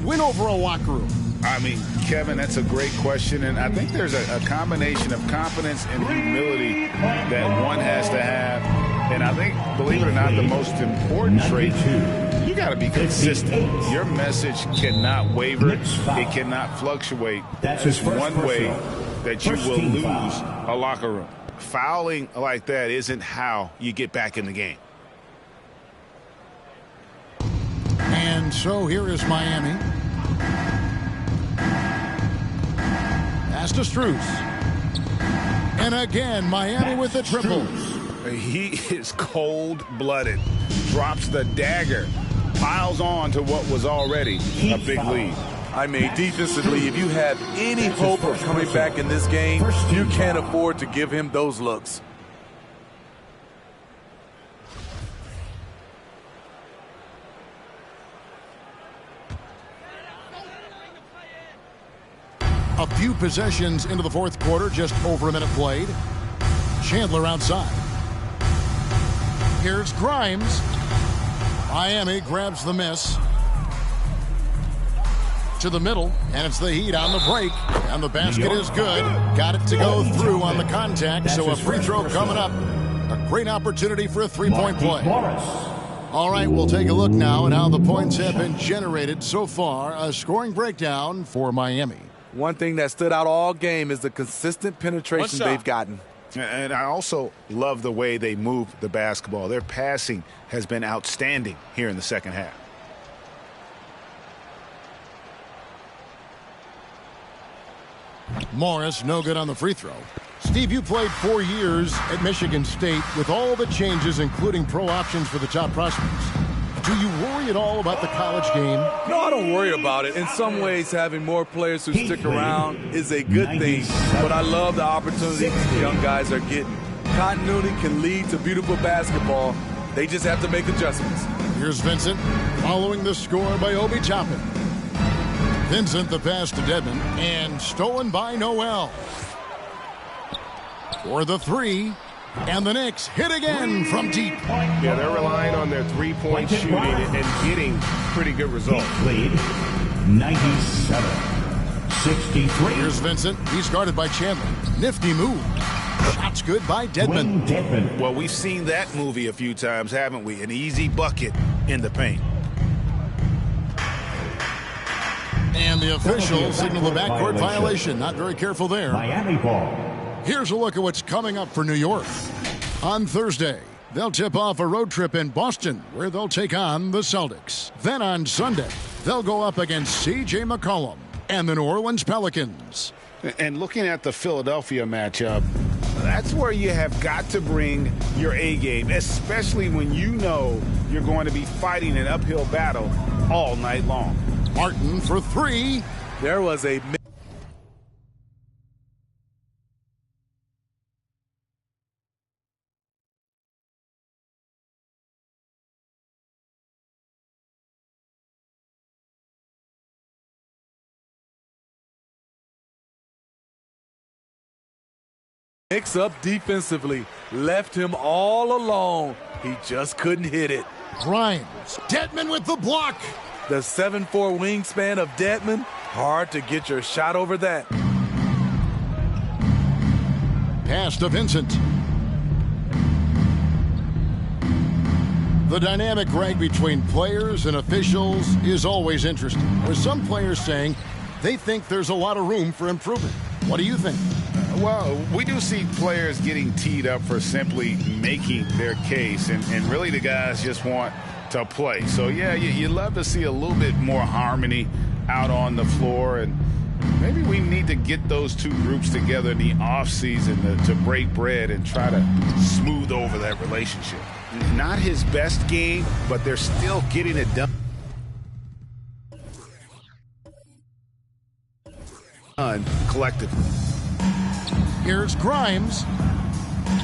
win over a locker room? I mean, Kevin, that's a great question, and I think there's a combination of confidence and humility that one has to have. And I think, believe it or not, the most important trait, you got to be consistent. Your message cannot waver. It cannot fluctuate. That's one way that you will lose a locker room. Fouling like that isn't how you get back in the game. And so here is Miami. Pass to Strus. And again, Miami with the triple. He is cold-blooded, drops the dagger, piles on to what was already a big lead. I mean, defensively, if you have any hope of coming back in this game, you can't afford to give him those looks. A few possessions into the fourth quarter, just over a minute played. Chandler outside. Here's Grimes. Miami grabs the miss. To the middle, and it's the Heat on the break. And the basket is good. Got it to go through on the contact, so a free throw coming up. A great opportunity for a three-point play. All right, we'll take a look now at how the points have been generated so far. A scoring breakdown for Miami. One thing that stood out all game is the consistent penetration they've gotten. And I also love the way they move the basketball. Their passing has been outstanding here in the second half. Morris, no good on the free throw. Steve, you played 4 years at Michigan State with all the changes, including pro options for the top prospects. Do you worry at all about the college game? No, I don't worry about it. In some ways, having more players who stick around is a good thing, but I love the opportunity these young guys are getting. Continuity can lead to beautiful basketball. They just have to make adjustments. Here's Vincent following the score by Obi Toppin. Vincent the pass to Dedmon, and stolen by Noel. For the three, and the Knicks hit again from deep. Yeah, they're relying on their three-point shooting and getting pretty good results. Lead 97-63. Here's Vincent. He's guarded by Chandler. Nifty move. Shots good by Dedmon. Well, we've seen that movie a few times, haven't we? An easy bucket in the paint. And the official signaled the backcourt violation. Not very careful there. Miami ball. Here's a look at what's coming up for New York. On Thursday, they'll tip off a road trip in Boston, where they'll take on the Celtics. Then on Sunday, they'll go up against C.J. McCollum and the New Orleans Pelicans. And looking at the Philadelphia matchup, that's where you have got to bring your A game, especially when you know you're going to be fighting an uphill battle all night long. Martin for three. There was a mix up defensively, left him all alone. He just couldn't hit it. Grimes. Dedmon with the block. The 7'4" wingspan of Dedmon, hard to get your shot over that. Pass to Vincent. The dynamic, Greg, between players and officials is always interesting. With some players saying they think there's a lot of room for improvement. What do you think? Well, we do see players getting teed up for simply making their case, and really the guys just want to play. So, yeah, you love to see a little bit more harmony out on the floor, and maybe we need to get those two groups together in the offseason to break bread and try to smooth over that relationship. Not his best game, but they're still getting it done collectively. Here's Grimes.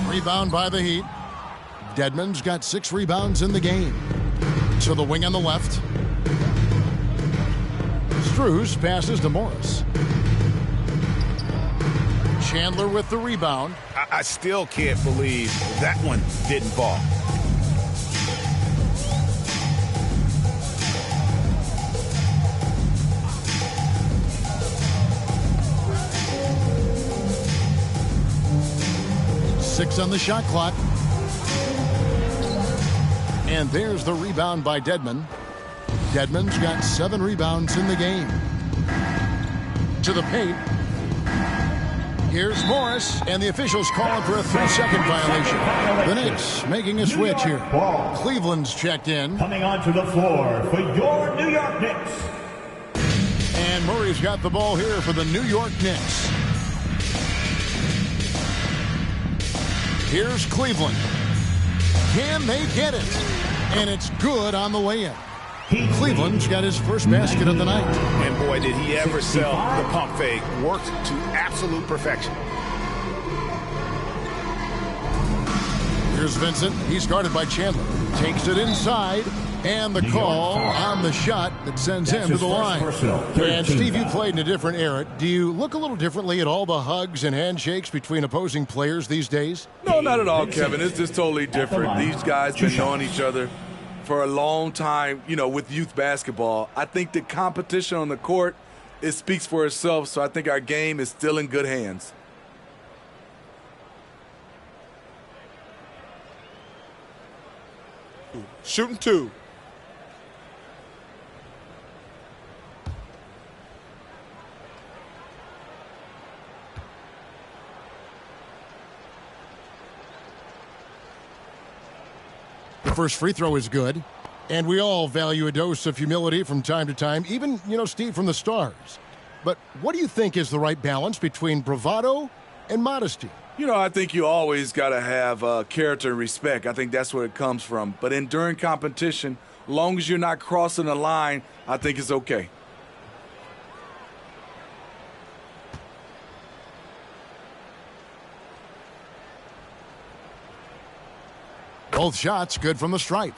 Rebound by the Heat. Dedmon's got 6 rebounds in the game. To the wing on the left. Strus passes to Morris. Chandler with the rebound. I still can't believe that one didn't fall. Six on the shot clock. And there's the rebound by Dedmon. Dedmon's got 7 rebounds in the game. To the paint. Here's Morris, and the officials calling for a 3-second violation. The Knicks making a switch here. Cleveland's checked in. Coming onto the floor for your New York Knicks. And Murray's got the ball here for the New York Knicks. Here's Cleveland. Can they get it? And it's good on the way in. Cleveland's got his first basket of the night. And boy, did he ever sell the pump fake. Worked to absolute perfection. Here's Vincent. He's guarded by Chandler. Takes it inside. And the call on the shot that sends him to the line. And Steve, you played in a different era. Do you look a little differently at all the hugs and handshakes between opposing players these days? No, not at all, Kevin. It's just totally different. These guys been knowing each other for a long time, you know, with youth basketball. I think the competition on the court, it speaks for itself, so I think our game is still in good hands. Shooting 2. The first free throw is good. And we all value a dose of humility from time to time, even, Steve, from the stars. But what do you think is the right balance between bravado and modesty? I think you always got to have character and respect. I think that's where it comes from. But during competition, as long as you're not crossing the line, I think it's okay. Both shots good from the stripe.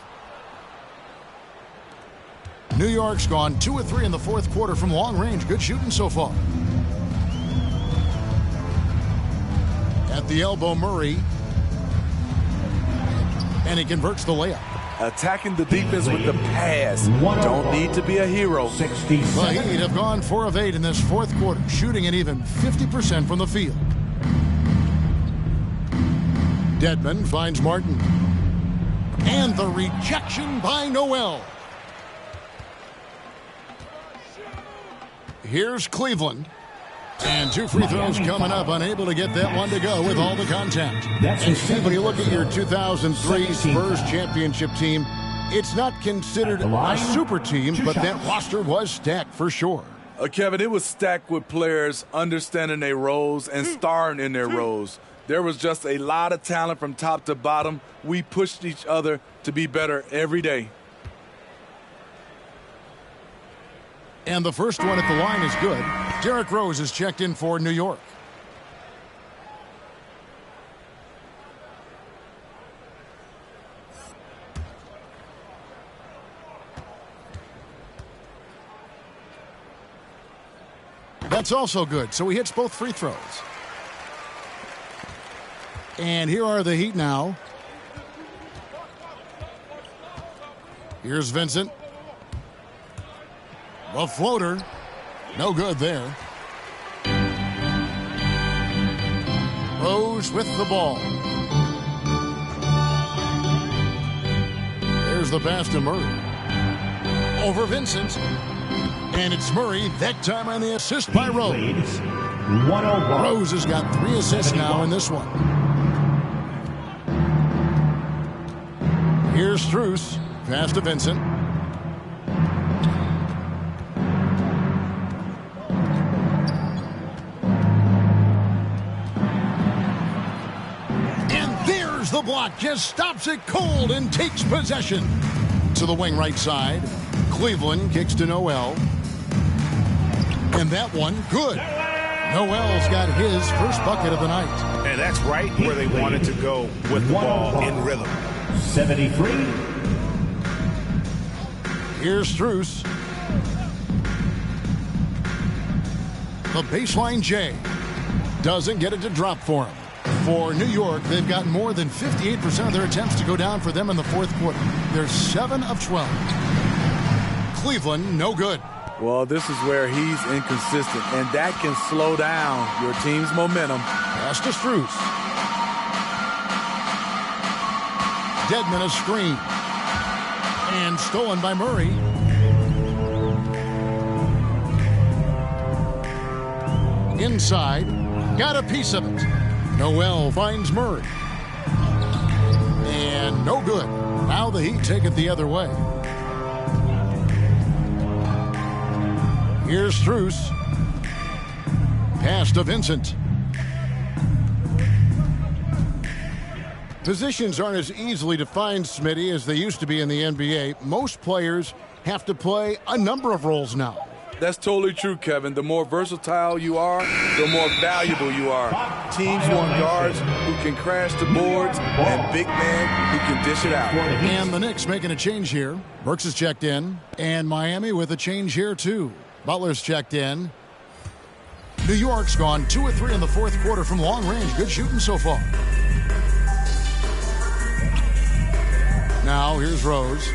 New York's gone 2 of 3 in the fourth quarter from long range. Good shooting so far. At the elbow, Murray. And he converts the layup. Attacking the defense with the pass. Don't need to be a hero. The Heat have gone 4 of 8 in this fourth quarter, shooting at even 50% from the field. Dedmon finds Martin. And the rejection by Noel. Here's Cleveland. And 2 free throws coming up, unable to get that one to go with all the contact. And Steve, when you look at your 2003 Spurs championship team, it's not considered a super team, but that roster was stacked for sure. Kevin, it was stacked with players understanding their roles and starring in their roles. There was just a lot of talent from top to bottom. We pushed each other to be better every day. And the first one at the line is good. Derrick Rose is checked in for New York. That's also good, so he hits both free throws. And here are the Heat now. Here's Vincent. A floater. No good there. Rose with the ball. There's the pass to Murray. Over Vincent. And it's Murray, that time on the assist by Rose. Rose has got 3 assists now in this one. Here's Strus. Pass to Vincent. And there's the block. Just stops it cold and takes possession. To the wing right side. Cleveland kicks to Noel. And that one, good. Noel's got his first bucket of the night. And that's right where they wanted to go with the ball in rhythm. 73. Here's Strus. The baseline J. Doesn't get it to drop for him. For New York, they've got more than 58% of their attempts to go down for them in the fourth quarter. They're 7 of 12. Cleveland, no good. Well, this is where he's inconsistent, and that can slow down your team's momentum. Pass to Strus. Dedmon a screen. And stolen by Murray. Inside. Got a piece of it. Noel finds Murray. And no good. Now the Heat take it the other way. Here's Strus. Pass to Vincent. Positions aren't as easily defined, Smitty, as they used to be in the NBA. Most players have to play a number of roles now. That's totally true, Kevin. The more versatile you are, the more valuable you are. Teams want guards who can crash the boards and big men who can dish it out. And the Knicks making a change here. Burks is checked in. And Miami with a change here, too. Butler's checked in. New York's gone 2 of 3 in the fourth quarter from long range. Good shooting so far. Now, here's Rose.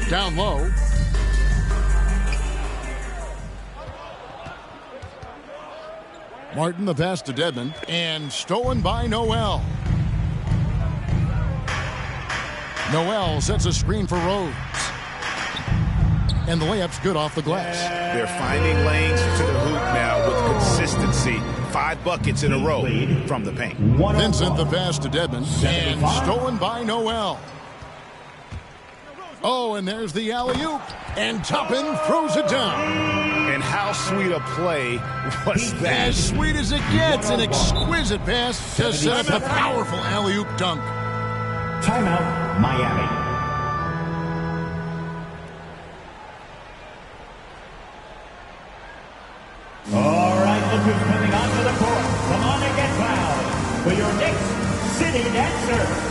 Down low. Martin, the pass to Dedmon. And stolen by Noel. Noel sets a screen for Rose. And the layup's good off the glass. They're finding lanes to the hoop now with consistency. 5 buckets in a row from the paint. Vincent, the pass to Dedmon. And stolen by Noel. Oh, and there's the alley-oop. And Toppin throws it down. And how sweet a play was that? As sweet as it gets. An exquisite pass to set up a powerful alley-oop dunk. Timeout, Miami. All right, look who's coming onto the court. Come on and get loud for your next city dancer.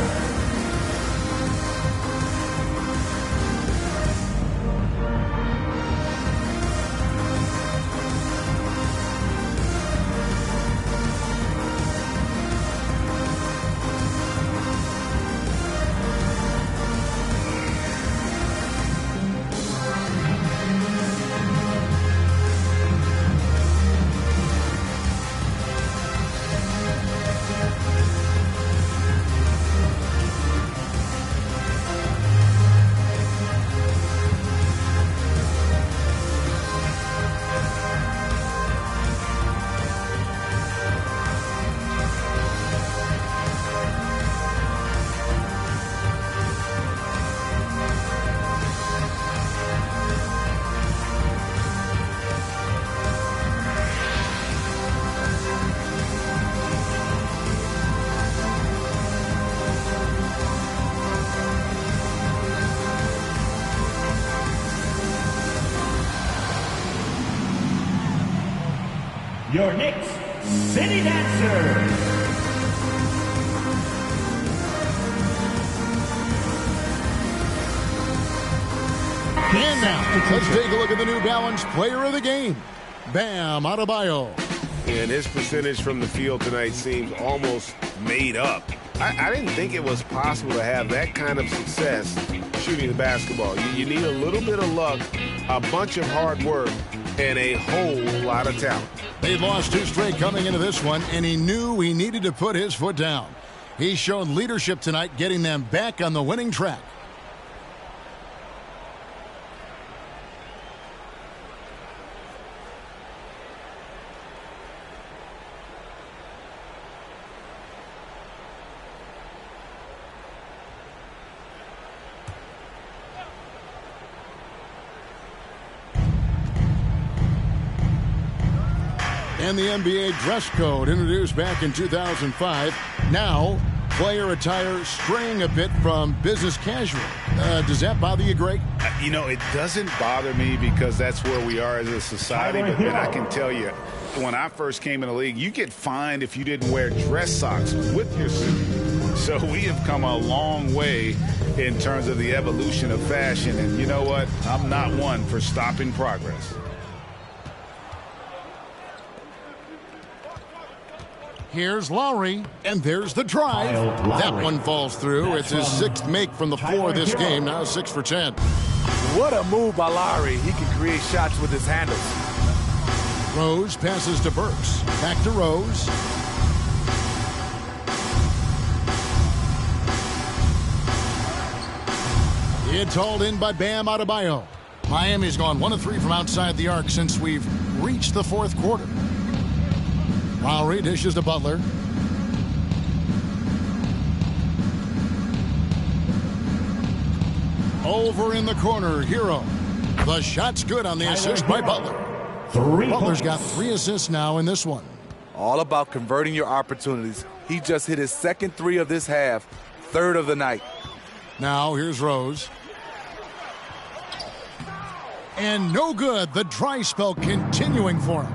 Your Knicks City Dancers. And now, let's take a look at the New Balance Player of the Game, Bam Adebayo. And his percentage from the field tonight seems almost made up. I didn't think it was possible to have that kind of success shooting the basketball. You need a little bit of luck, a bunch of hard work, and a whole lot of talent. They'd lost 2 straight coming into this one, and he knew he needed to put his foot down. He showed leadership tonight, getting them back on the winning track. And the NBA dress code introduced back in 2005. Now, player attire straying a bit from business casual. Does that bother you, Greg? You know, it doesn't bother me because that's where we are as a society. But then I can tell you, when I first came in the league, you get fined if you didn't wear dress socks with your suit. So we have come a long way in terms of the evolution of fashion. And you know what? I'm not one for stopping progress. Here's Lowry, and there's the drive. That one falls through. It's his 6th make from the floor this game, now 6 for 10. What a move by Lowry. He can create shots with his handles. Rose passes to Burks. Back to Rose. It's hauled in by Bam Adebayo. Miami's gone 1 of 3 from outside the arc since we've reached the fourth quarter. Lowry dishes to Butler. Over in the corner, Hero. The shot's good on the assist by Butler. Butler's got 3 assists now in this one. All about converting your opportunities. He just hit his second three of this half, third of the night. Now here's Rose. And no good. The dry spell continuing for him.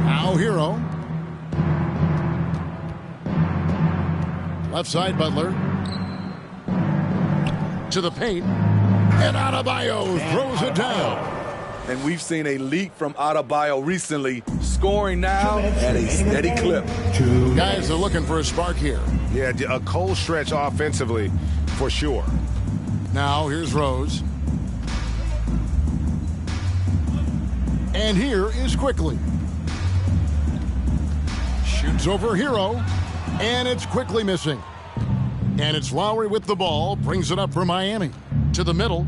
Now Hero. Left side Butler. To the paint. And Adebayo throws it down. And we've seen a leak from Adebayo recently, scoring now at a steady clip. Guys are looking for a spark here. Yeah, a cold stretch offensively for sure. Now here's Rose. And here is Quickly. Shoots over Hero. And it's Quickly missing. And it's Lowry with the ball. Brings it up for Miami. To the middle.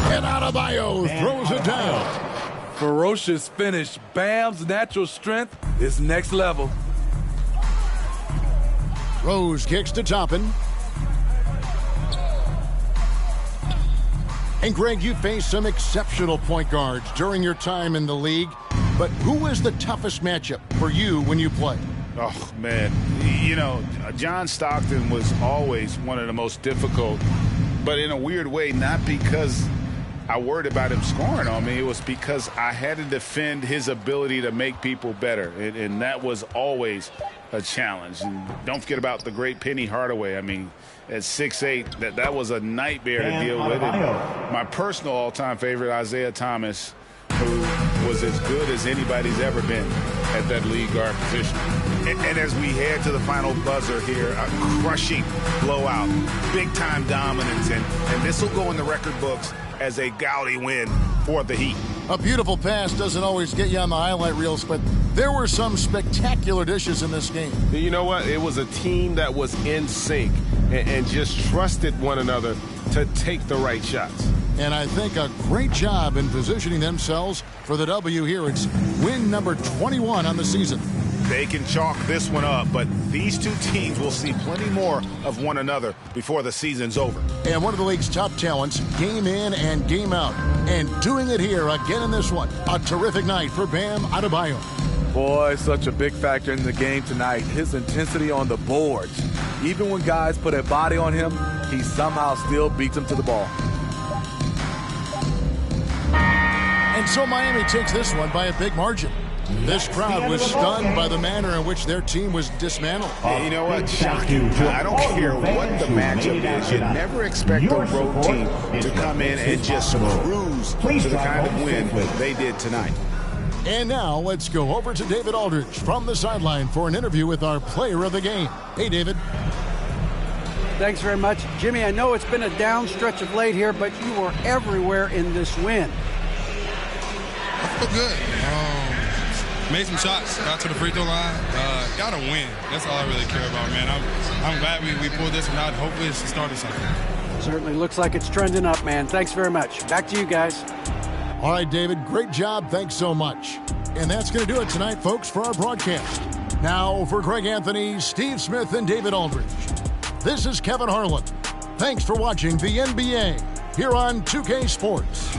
And Adebayo throws it down. Ferocious finish. Bam's natural strength is next level. Rose kicks to Toppin. And Greg, you faced some exceptional point guards during your time in the league. But who was the toughest matchup for you when you played? Oh, man. You know, John Stockton was always one of the most difficult, but in a weird way, not because I worried about him scoring on me. It was because I had to defend his ability to make people better, and that was always a challenge. And don't forget about the great Penny Hardaway. I mean, at 6'8", that was a nightmare to deal with. And my personal all-time favorite, Isaiah Thomas, who was as good as anybody's ever been at that lead guard position. And as we head to the final buzzer here, a crushing blowout, big-time dominance, and this will go in the record books as a gaudy win for the Heat. A beautiful pass doesn't always get you on the highlight reels, but there were some spectacular dishes in this game. You know what? It was a team that was in sync and just trusted one another to take the right shots. And I think a great job in positioning themselves for the W here. It's win number 21 on the season. They can chalk this one up, but these two teams will see plenty more of one another before the season's over. And one of the league's top talents, game in and game out. And doing it here again in this one. A terrific night for Bam Adebayo. Boy, such a big factor in the game tonight. His intensity on the boards. Even when guys put a body on him, he somehow still beats them to the ball. And so Miami takes this one by a big margin. This crowd was stunned by the manner in which their team was dismantled. You know what? Shocking. I don't care what the matchup is. You never expect a road team to come in and just cruise to the kind of win they did tonight. And now let's go over to David Aldridge from the sideline for an interview with our player of the game. Hey, David. Thanks very much. Jimmy, I know it's been a down stretch of late here, but you were everywhere in this win. I feel good. Made some shots, got to the free throw line, got to win. That's all I really care about, man. I'm glad we pulled this one out. Hopefully it's the start of something. Certainly looks like it's trending up, man. Thanks very much. Back to you guys. All right, David, great job. Thanks so much. And that's going to do it tonight, folks, for our broadcast. Now, for Greg Anthony, Steve Smith, and David Aldridge, this is Kevin Harlan. Thanks for watching the NBA here on 2K Sports.